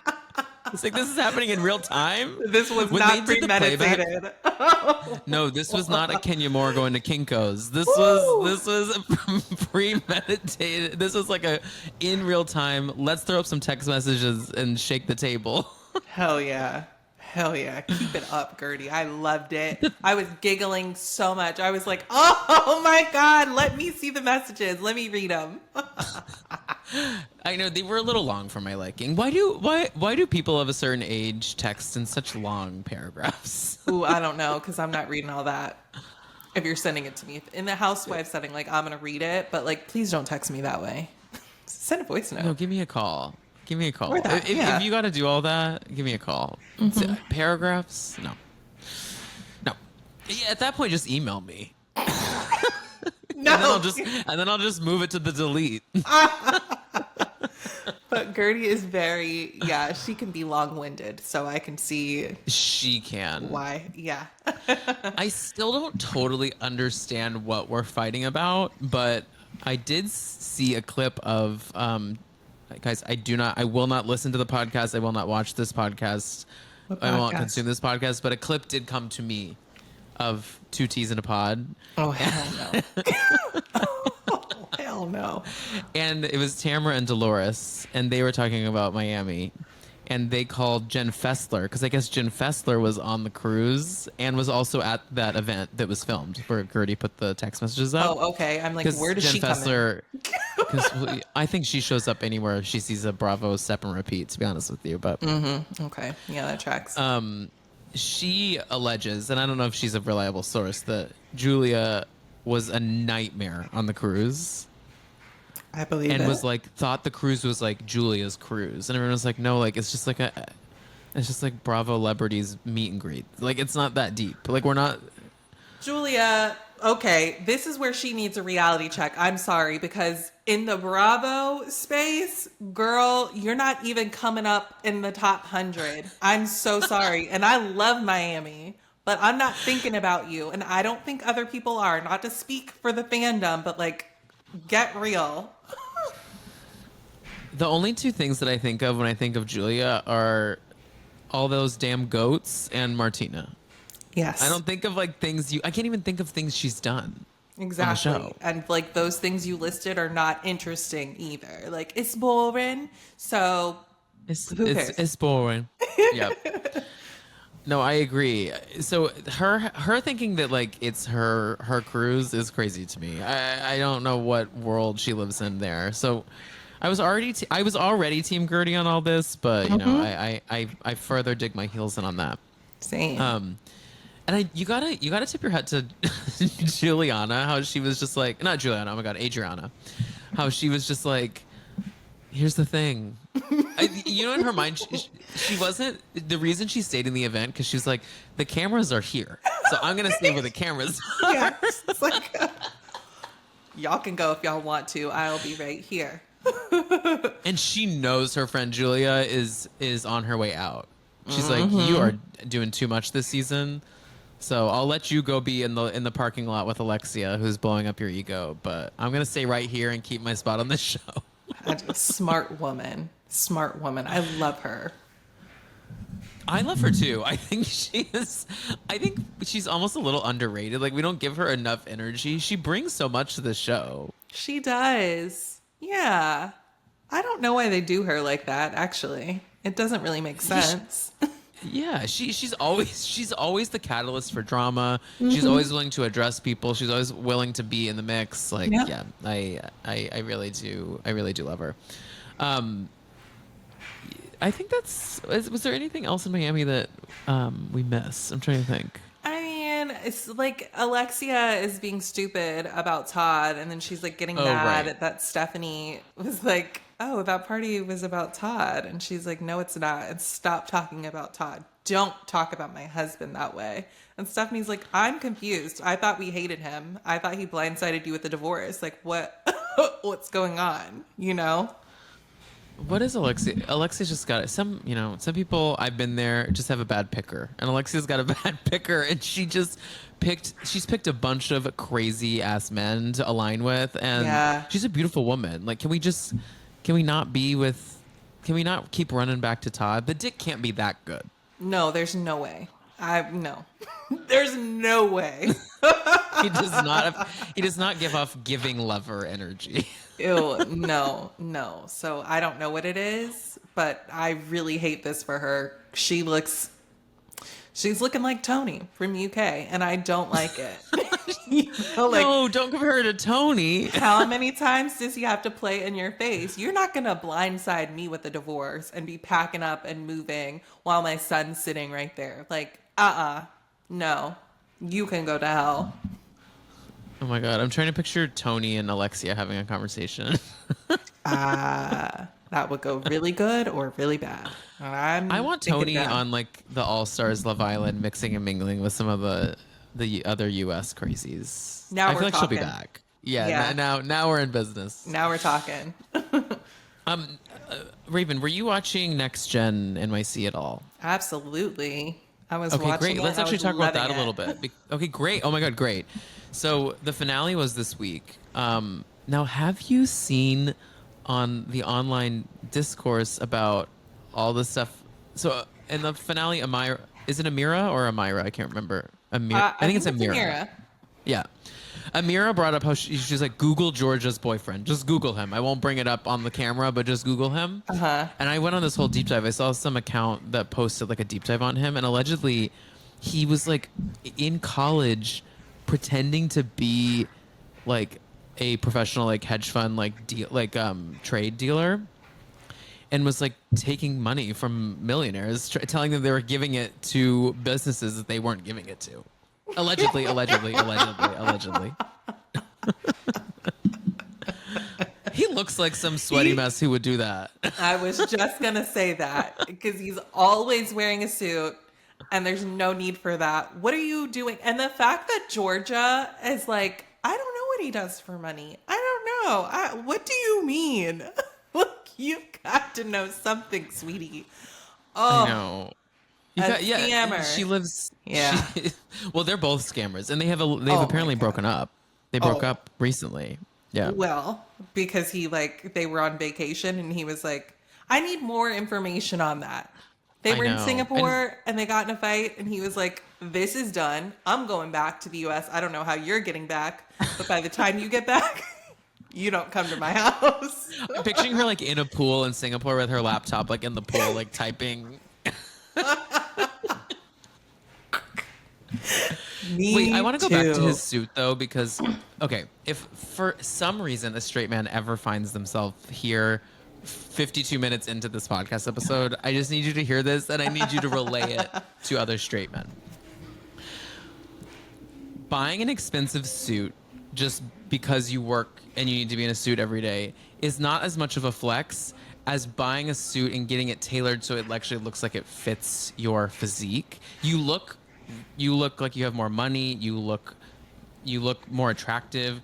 It's like, this is happening in real time? This was not premeditated. No, this was not a Kenya Moore going to Kinko's. This was premeditated. This was like in real time. Let's throw up some text messages and shake the table. Hell yeah. Hell yeah. Keep it up, Gertie. I loved it. I was giggling so much. I was like, oh my God, let me see the messages. Let me read them. I know they were a little long for my liking. Why do people of a certain age text in such long paragraphs? Ooh, I don't know, because I'm not reading all that. If you're sending it to me in the housewife setting, like I'm gonna read it, but like please don't text me that way. Send a voice note. No, give me a call. Give me a call. Or that, yeah. If you got to do all that, give me a call. Paragraphs? No. No. Yeah, at that point, just email me. No. And then I'll just move it to the delete. But Gertie is very, she can be long-winded, so I can see She can. why. Yeah. I still don't totally understand what we're fighting about, but I did see a clip of guys, I will not listen to the podcast. I will not watch this podcast. What I won't podcast? consume this podcast, but a clip did come to me of two T's in a pod. Oh, hell no. Oh, hell no. And it was Tamara and Dolores, and they were talking about Miami. And they called Jen Fessler, because I guess Jen Fessler was on the cruise and was also at that event that was filmed where Gertie put the text messages up. Oh, okay. I'm like, where does Jen she Fessler, come in? Because I think she shows up anywhere she sees a Bravo step and repeat, to be honest with you. But Okay. Yeah, that tracks. she alleges, and I don't know if she's a reliable source, that Julia was a nightmare on the cruise. I believe And it. was like, thought the cruise was like Julia's cruise. And everyone was like, no, like, it's just like Bravo celebrities meet and greet. Like, it's not that deep. Like, we're not. Julia, okay, this is where she needs a reality check. I'm sorry, because in the Bravo space, girl, you're not even coming up in the top 100. I'm so sorry. And I love Miami, but I'm not thinking about you. And I don't think other people are. Not to speak for the fandom, but like, get real. The only two things that I think of when I think of Julia are all those damn goats and Martina. Yes. I don't think of like things I can't even think of things she's done. Exactly. On the show. And like those things you listed are not interesting either. Like it's boring. So who cares? It's boring. Yep. No, I agree. So her thinking that like it's her cruise is crazy to me. I don't know what world she lives in there. So I was already Team Gertie on all this, but you know I further dig my heels in on that. Same. And you gotta tip your hat to Juliana, how she was just like, not Juliana, oh my god, Adriana, how she was just like, here's the thing, in her mind she wasn't, the reason she stayed in the event because she was like, the cameras are here, so I'm gonna stay where the cameras are. Yeah, it's like y'all can go if y'all want to. I'll be right here. And she knows her friend Julia is on her way out. She's like, you are doing too much this season. So I'll let you go be in the parking lot with Alexia, who's blowing up your ego. But I'm going to stay right here and keep my spot on this show. Smart woman. Smart woman. I love her. I love her too. I think she's almost a little underrated. Like, we don't give her enough energy. She brings so much to the show. She does. Yeah. I don't know why they do her like that, actually. It doesn't really make sense. Yeah, she's always the catalyst for drama. She's always willing to address people. She's always willing to be in the mix. Like, yeah, I really do love her. I think was there anything else in Miami that we missed? I'm trying to think. I mean, it's like Alexia is being stupid about Todd, and then she's like getting mad that Stephanie was like, oh, that party was about Todd. And she's like, no, it's not. And stop talking about Todd. Don't talk about my husband that way. And Stephanie's like, I'm confused. I thought we hated him. I thought he blindsided you with the divorce. Like, what's going on? You know? What is Alexia? Alexia's just got it. Some people, I've been there, just have a bad picker. And Alexia's got a bad picker, and she's picked a bunch of crazy ass men to align with, and she's a beautiful woman. Like, can we not keep running back to Todd? The dick can't be that good. No, there's no way. No. There's no way. He does not give off giving lover energy. Ew, no. So I don't know what it is, but I really hate this for her. She looks She's looking like Tony from UK, and I don't like it. No, don't compare her to Tony. How many times does he have to play in your face? You're not going to blindside me with a divorce and be packing up and moving while my son's sitting right there. Like, no, you can go to hell. Oh my God. I'm trying to picture Tony and Alexia having a conversation. That would go really good or really bad. I want Tony on like the All Stars Love Island, mixing and mingling with some of the other U.S. crazies. Now I we're feel like talking. she'll be back. Yeah. Now we're in business. Now we're talking. Raven, were you watching Next Gen NYC at all? Absolutely. I was Okay, watching great. it. Let's I actually was talk about that loving a little bit. Okay, great. Oh my God, great. So the finale was this week. Now, have you seen on the online discourse about all the stuff? So in the finale, Amira, is it Amira or Amira? I can't remember. Amira. I think it's Amira. Yeah. Amira brought up how she's like, Google Georgia's boyfriend. Just Google him. I won't bring it up on the camera, but just Google him. And I went on this whole deep dive. I saw some account that posted like a deep dive on him, and allegedly he was like in college pretending to be like a professional like hedge fund trade dealer, and was like taking money from millionaires, telling them they were giving it to businesses that they weren't giving it to. Allegedly. He looks like some sweaty mess who would do that. I was just going to say that because he's always wearing a suit and there's no need for that. What are you doing? And the fact that Georgia is like, I don't know what he does for money. I don't know. What do you mean? Look, you've got to know something, sweetie. Oh, I know. Scammer. She lives. Yeah. Well, they're both scammers, and they've apparently broken up. They broke up recently. Yeah. Well, because they were on vacation and he was like, I need more information on that. They were in Singapore and they got in a fight and he was like, this is done. I'm going back to the US. I don't know how you're getting back, but by the time you get back, you don't come to my house. I'm picturing her like in a pool in Singapore with her laptop like in the pool like typing. Wait, I want to go back to his suit though, because okay, if for some reason a straight man ever finds themselves here 52 minutes into this podcast episode, I just need you to hear this and I need you to relay it to other straight men. Buying an expensive suit just because you work and you need to be in a suit every day is not as much of a flex as buying a suit and getting it tailored so it actually looks like it fits your physique. You look like you have more money. You look more attractive.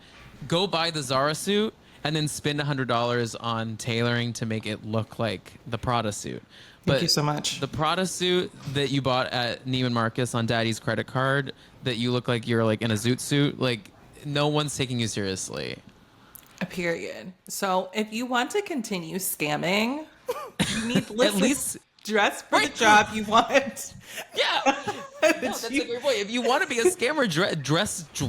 Go buy the Zara suit and then spend $100 on tailoring to make it look like the Prada suit. Thank you so much. The Prada suit that you bought at Neiman Marcus on Daddy's credit card that you look like you're like in a zoot suit, like no one's taking you seriously. A period. So if you want to continue scamming, you need to at least dress for the job you want. Yeah. No, that's a great point. If you want to be a scammer,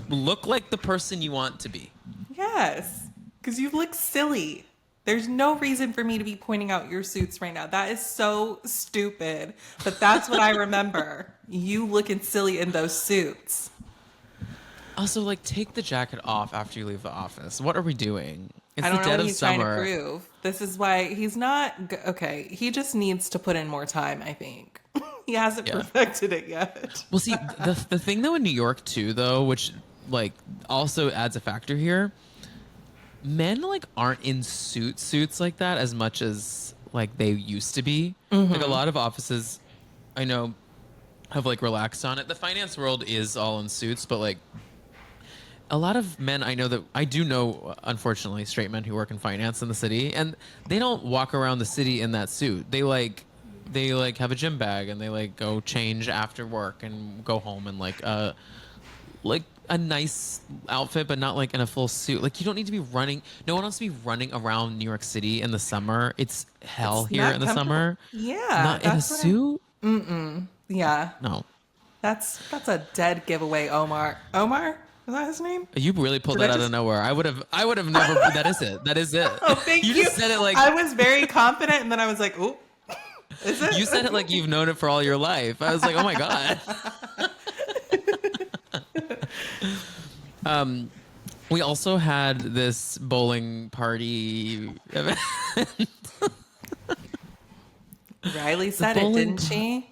look like the person you want to be. Yes. Because you look silly. There's no reason for me to be pointing out your suits right now. That is so stupid. But that's what I remember. You looking silly in those suits. Also, like, take the jacket off after you leave the office. What are we doing? It's I don't the know dead what of he's summer. trying to prove. This is why he's not... Okay, he just needs to put in more time, I think. He hasn't perfected it yet. Well, see, the thing, though, in New York, too, though, which, like, also adds a factor here, men, like, aren't in suits like that as much as, like, they used to be. Mm-hmm. Like, a lot of offices, I know, have, like, relaxed on it. The finance world is all in suits, but, like, a lot of men I do know, unfortunately, straight men who work in finance in the city, and they don't walk around the city in that suit. They have a gym bag and they like go change after work and go home in like a nice outfit, but not like in a full suit. Like you don't need to be running. No one wants to be running around New York City in the summer. It's hell here in the summer. Yeah, not in a suit. Yeah. No. That's a dead giveaway, Omar. Omar? Is that his name? You really pulled that out of nowhere. I would have never. That is it. Oh, thank you. You just said it like I was very confident, and then I was like, "Ooh." Is it? You said it like you've known it for all your life. I was like, oh my God. We also had this bowling party event. Riley said it, bowling didn't she?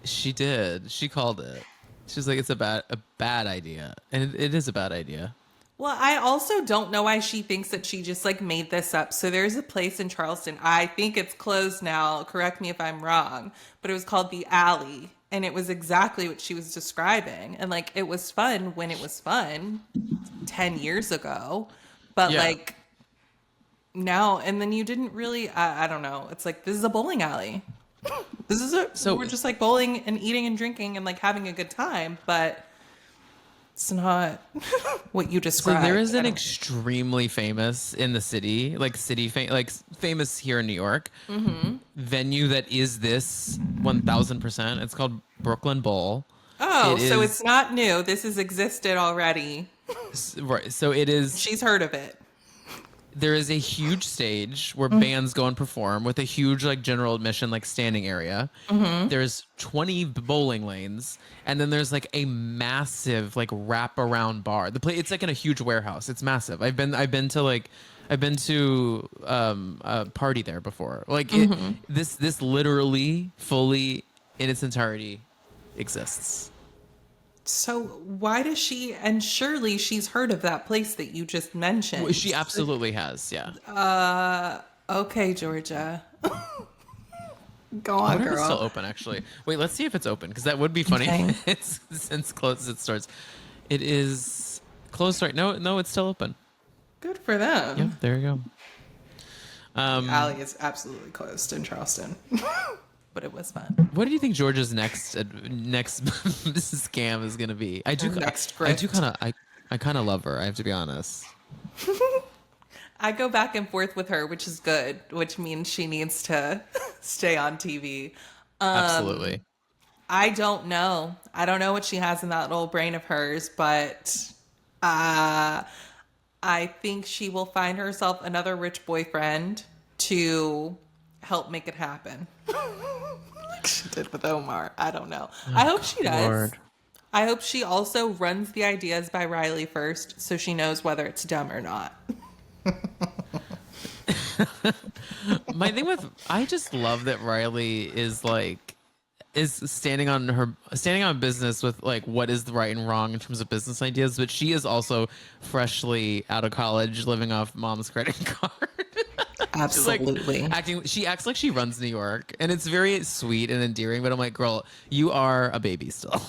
She did. She called it. She's like, it's a bad idea. And it is a bad idea. Well, I also don't know why she thinks that she just like made this up. So there's a place in Charleston. I think it's closed now. Correct me if I'm wrong, but it was called the Alley, and it was exactly what she was describing. And like, it was fun when it was fun 10 years ago, but Yeah. like now, and then you didn't really, I don't know. It's like, this is a bowling alley. This is we're just like bowling and eating and drinking and like having a good time, but it's not what you described. So there is an extremely famous in the city, like famous here in New York, venue that is this 1000%. It's called Brooklyn Bowl. Oh, so it's not new. This has existed already. Right. So it is. She's heard of it. There is a huge stage where bands go and perform with a huge like general admission like standing area. There's 20 bowling lanes, and then there's like a massive like wraparound bar. It's like in a huge warehouse. It's massive. I've been to a party there before. Like this literally fully in its entirety exists. So why does she, and surely she's heard of that place that you just mentioned. Well, she absolutely has, yeah. Okay, Georgia. Go I on, wonder if girl. it's still open, actually. Wait, let's see if it's open, because that would be funny. Okay. It's since closed as it starts. It is closed right. No, it's still open. Good for them. Yeah, there you go. Alley is absolutely closed in Charleston. But it was fun. What do you think Georgia's next scam is going to be? I kind of love her. I have to be honest. I go back and forth with her, which is good, which means she needs to stay on TV. Absolutely. I don't know. I don't know what she has in that little brain of hers, but I think she will find herself another rich boyfriend to help make it happen. Like she did with Omar. I don't know. I hope she does. Lord. I hope she also runs the ideas by Riley first so she knows whether it's dumb or not. My thing I just love that Riley is standing on business with like what is the right and wrong in terms of business ideas, but she is also freshly out of college living off mom's credit card. Absolutely. She acts like she runs New York, and it's very sweet and endearing, but I'm like, girl, you are a baby still.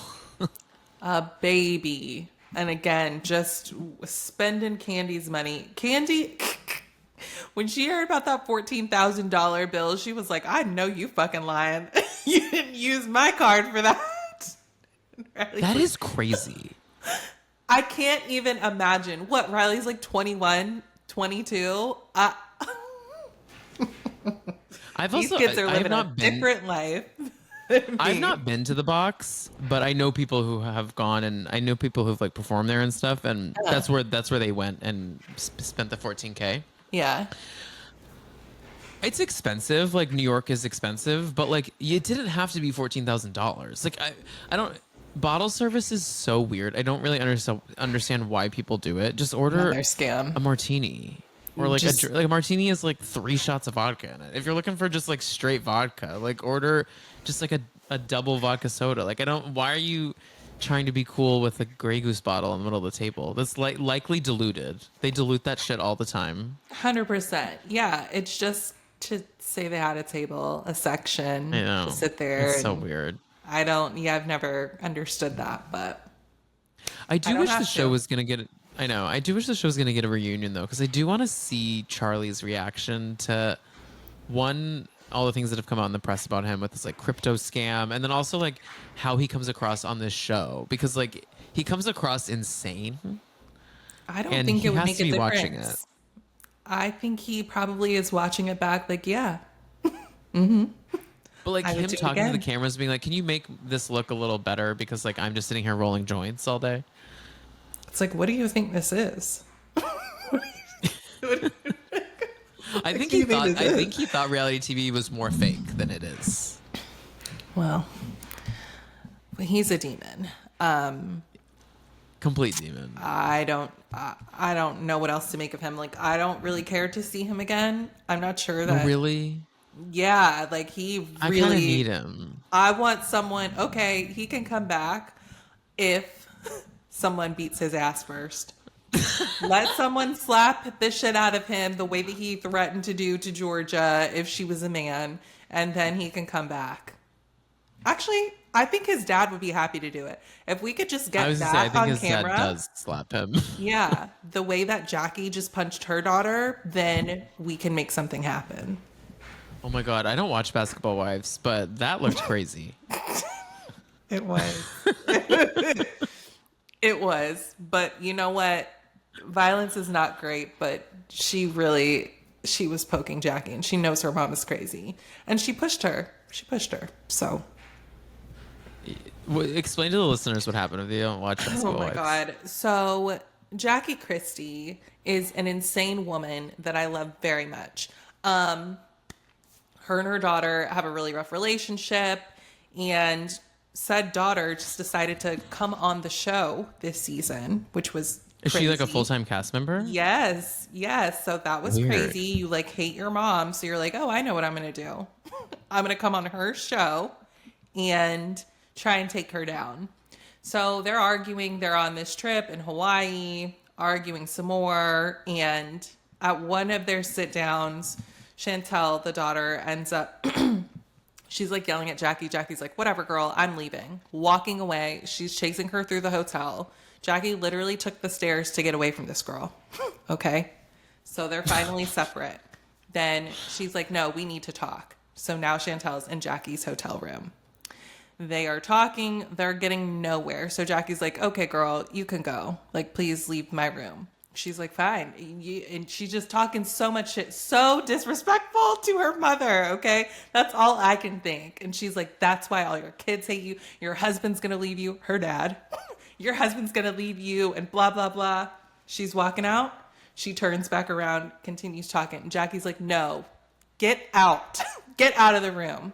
A baby. And again, just spending Candy's money. Candy, when she heard about that $14,000 bill, she was like, I know you fucking lying. You didn't use my card for that. That is crazy. I can't even imagine. What, Riley's like 21, 22? These kids are living a different life. I've not been to the box, but I know people who have gone, and I know people who've like performed there and stuff, and that's where they went and spent the $14K. Yeah. It's expensive. Like New York is expensive, but like it didn't have to be $14,000. Like I don't. Bottle service is so weird. I don't really understand why people do it. Just order Another scam. a martini. Or like a martini is like 3 shots of vodka in it. If you're looking for just like straight vodka, like order just like a double vodka soda. Like why are you trying to be cool with a Grey Goose bottle in the middle of the table? That's likely diluted. They dilute that shit all the time. 100%. Yeah, it's just to say they had a table, a section to sit there. It's so weird. I've never understood that, but I do wish the show was going to get I know. I do wish the show's going to get a reunion, though, because I do want to see Charlie's reaction to, one, all the things that have come out in the press about him with this, like, crypto scam, and then also, like, how he comes across on this show. Because, like, he comes across insane. I don't think it would make a difference. Watching it. I think he probably is watching it back like, yeah. Mm-hmm. But, like, him talking to the cameras, being like, can you make this look a little better? Because, like, I'm just sitting here rolling joints all day. It's like, what do you think this is? I think he thought reality TV was more fake than it is. Well, he's a demon. Complete demon. I don't know what else to make of him. Like, I don't really care to see him again. I'm not sure that. Oh, really? Yeah, like he really. I kind of need him. I want someone. Okay, he can come back if someone beats his ass first. Let someone slap the shit out of him the way that he threatened to do to Georgia if she was a man, and then he can come back. Actually, I think his dad would be happy to do it. If we could just get that I think on his camera. dad does slap him. Yeah, the way that Jackie just punched her daughter, then we can make something happen. Oh my God, I don't watch Basketball Wives, but that looked crazy. It was. It was. But you know what? Violence is not great, but she was poking Jackie, and she knows her mom is crazy. And she pushed her. So. Explain to the listeners what happened if they don't watch Basketball Wives. Oh my God. So Jackie Christie is an insane woman that I love very much. Her and her daughter have a really rough relationship, and said daughter just decided to come on the show this season, which was Is crazy. she like a full-time cast member? Yes. So that was Weird. crazy. You like hate your mom, so you're like, oh, I know what I'm going to do. I'm going to come on her show and try and take her down. So they're arguing. They're on this trip in Hawaii, arguing some more. And at one of their sit downs, Chantel, the daughter, ends up, she's like yelling at Jackie. Jackie's like, whatever, girl, I'm leaving. Walking away. She's chasing her through the hotel. Jackie literally took the stairs to get away from this girl. Okay. So they're finally separate. Then she's like, no, we need to talk. So now Chantel's in Jackie's hotel room. They are talking. They're getting nowhere. So Jackie's like, okay, girl, you can go. Like, please leave my room. She's like, fine. And she's just talking so much shit, so disrespectful to her mother, okay? That's all I can think. And she's like, that's why all your kids hate you. Your husband's going to leave you. Her dad. Your husband's going to leave you and blah, blah, blah. She's walking out. She turns back around, continues talking. And Jackie's like, no, get out. Get out of the room.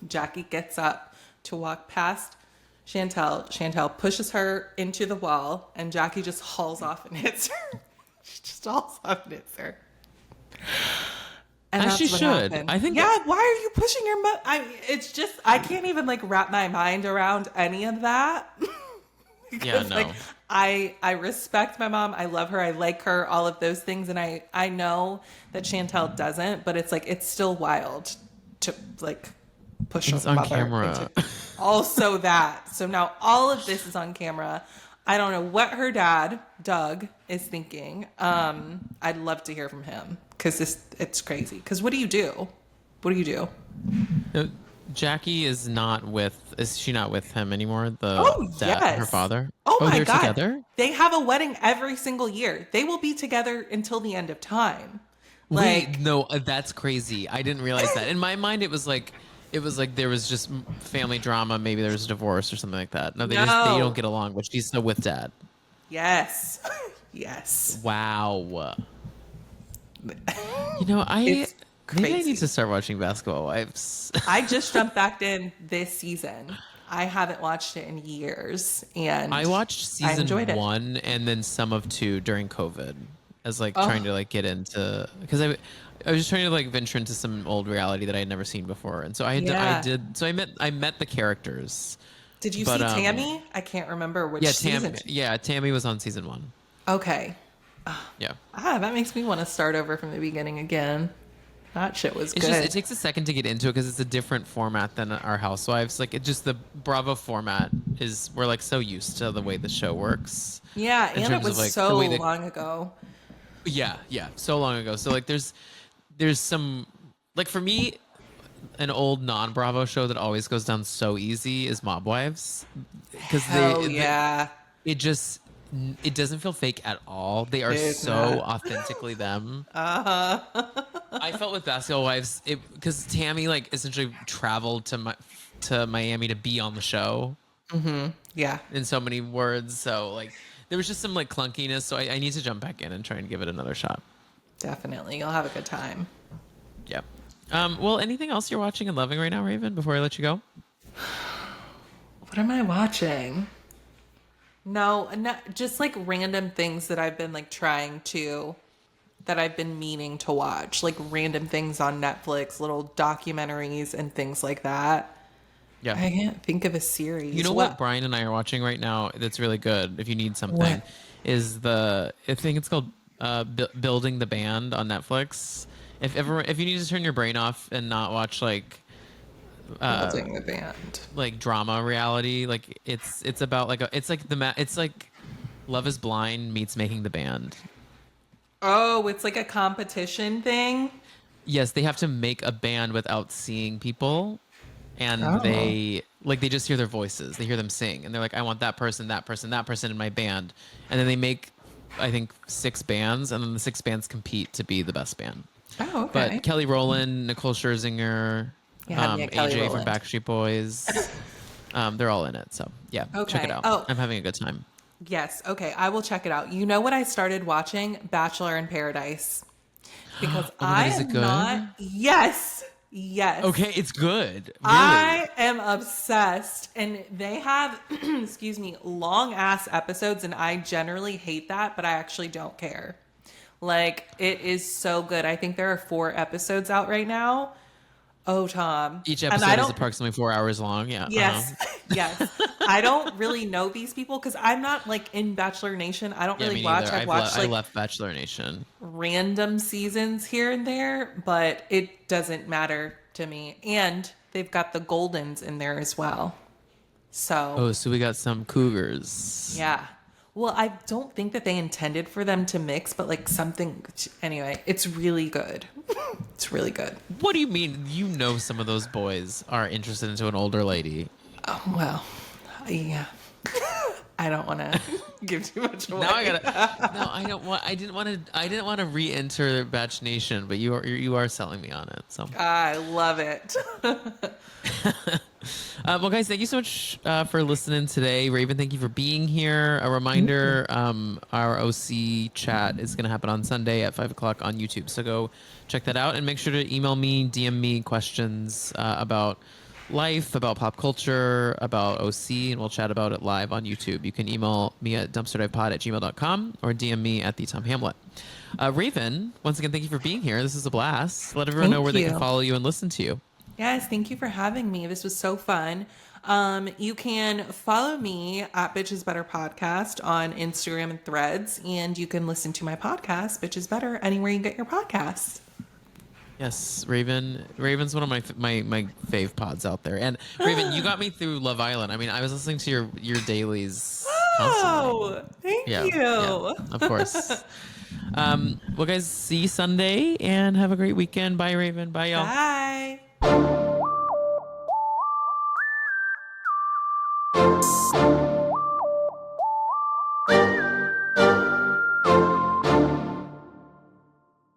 Jackie gets up to walk past Chantel. Chantel pushes her into the wall, and Jackie just hauls off and hits her. She just hauls off and hits her. And as she should. Happened. I think. Yeah, why are you pushing your mother? It's just, I can't even like wrap my mind around any of that. Yeah, no. Like, I respect my mom. I love her. I like her, all of those things. And I know that Chantel doesn't, but it's like, it's still wild to like push her on mother camera. Also that. So now all of this is on camera. I don't know what her dad, Doug, is thinking. I'd love to hear from him because it's crazy. Because what do you do? What do you do? No, Jackie is she not with him anymore? Yes. Her father? Oh my they're God. Together? They have a wedding every single year. They will be together until the end of time. Wait, no, that's crazy. I didn't realize that. In my mind, it was like there was just family drama. Maybe there was a divorce or something like that. No, they don't get along, but she's still with dad. Yes. Yes. Wow. You know, maybe I need to start watching Basketball Wives. I just jumped back in this season. I haven't watched it in years, and I watched season 1 it. and then some of 2 during COVID, as like trying to like get into, because I was just trying to like venture into some old reality that I had never seen before, and so I met the characters. Did you see Tammy? I can't remember which season. Tammy was on season 1. Okay. Yeah. That makes me want to start over from the beginning again. That shit was good. It takes a second to get into it because it's a different format than our Housewives. Like, the Bravo format we're like so used to the way the show works. Yeah, and it was like so long ago. Yeah, so long ago. So like, there's some, like, for me, an old non-Bravo show that always goes down so easy is Mob Wives, because it doesn't feel fake at all. They are authentically them. I felt with Basketball Wives because Tammy like essentially traveled to Miami to be on the show. Mm-hmm. Yeah. In so many words. So like there was just some like clunkiness. So I need to jump back in and try and give it another shot. Definitely. You'll have a good time. Yeah. Well, anything else you're watching and loving right now, Raven, before I let you go? What am I watching? No, just like random things that I've been like that I've been meaning to watch, like random things on Netflix, little documentaries and things like that. Yeah. I can't think of a series. You know what Brian and I are watching right now that's really good, if you need something, What? is I think it's called Building the Band on Netflix. If you need to turn your brain off and not watch Building the Band. like drama reality, like it's about like it's like Love is Blind meets Making the Band. Oh, it's like a competition thing. Yes, they have to make a band without seeing people, and Oh. they just hear their voices. They hear them sing, and they're like, I want that person, that person, that person in my band. And then they make, I think, 6 bands, and then the 6 bands compete to be the best band. Oh, okay. But Kelly Rowland, Nicole Scherzinger, Kelly AJ from Rowland. Backstreet Boys, they're all in it. So yeah, check Okay. it out. Oh. I'm having a good time. Yes. Okay. I will check it out. You know what I started watching? Bachelor in Paradise. Because Oh my God, is it am good? not. Yes. Yes. Okay, it's good. Really? I am obsessed. And they have, excuse me, long ass episodes. And I generally hate that, but I actually don't care. Like, it is so good. I think there are 4 episodes out right now. Oh, Tom. Each And episode is approximately 4 hours long. Yeah. Yes. Yes. I don't really know these people because I'm not like in Bachelor Nation. I don't Yeah, really me watch. neither. I've watched I like left Bachelor Nation. random seasons here and there, but it doesn't matter to me. And they've got the Goldens in there as well. So, Oh, so we got some cougars. yeah. Well, I don't think that they intended for them to mix, but like something. Anyway, it's really good. It's really good. What do you mean? You know, some of those boys are interested into an older lady. Oh, well, yeah. I don't want to give too much away. Now I gotta. No, I don't want. I didn't want to re-enter Batch Nation, but you are selling me on it. So. I love it. Well, guys, thank you so much for listening today. Raven, thank you for being here. A reminder, our OC chat is going to happen on Sunday at 5 o'clock on YouTube. So go check that out and make sure to email me, DM me questions about life, about pop culture, about OC, and we'll chat about it live on YouTube. You can email me at dumpsterdivepod@gmail.com or DM me at the Tom Hamlet. Raven, once again, thank you for being here. This is a blast. Let everyone know where they can follow you and listen to you. Yes, thank you for having me. This was so fun. You can follow me at Bitches Better Podcast on Instagram and Threads, and you can listen to my podcast, Bitches Better, anywhere you get your podcasts. Yes, Raven's one of my fave pods out there. And Raven, you got me through Love Island. I mean, I was listening to your dailies constantly. Oh, thank you. Yeah, of course. Well, guys, see you Sunday and have a great weekend. Bye, Raven. Bye, y'all. Bye.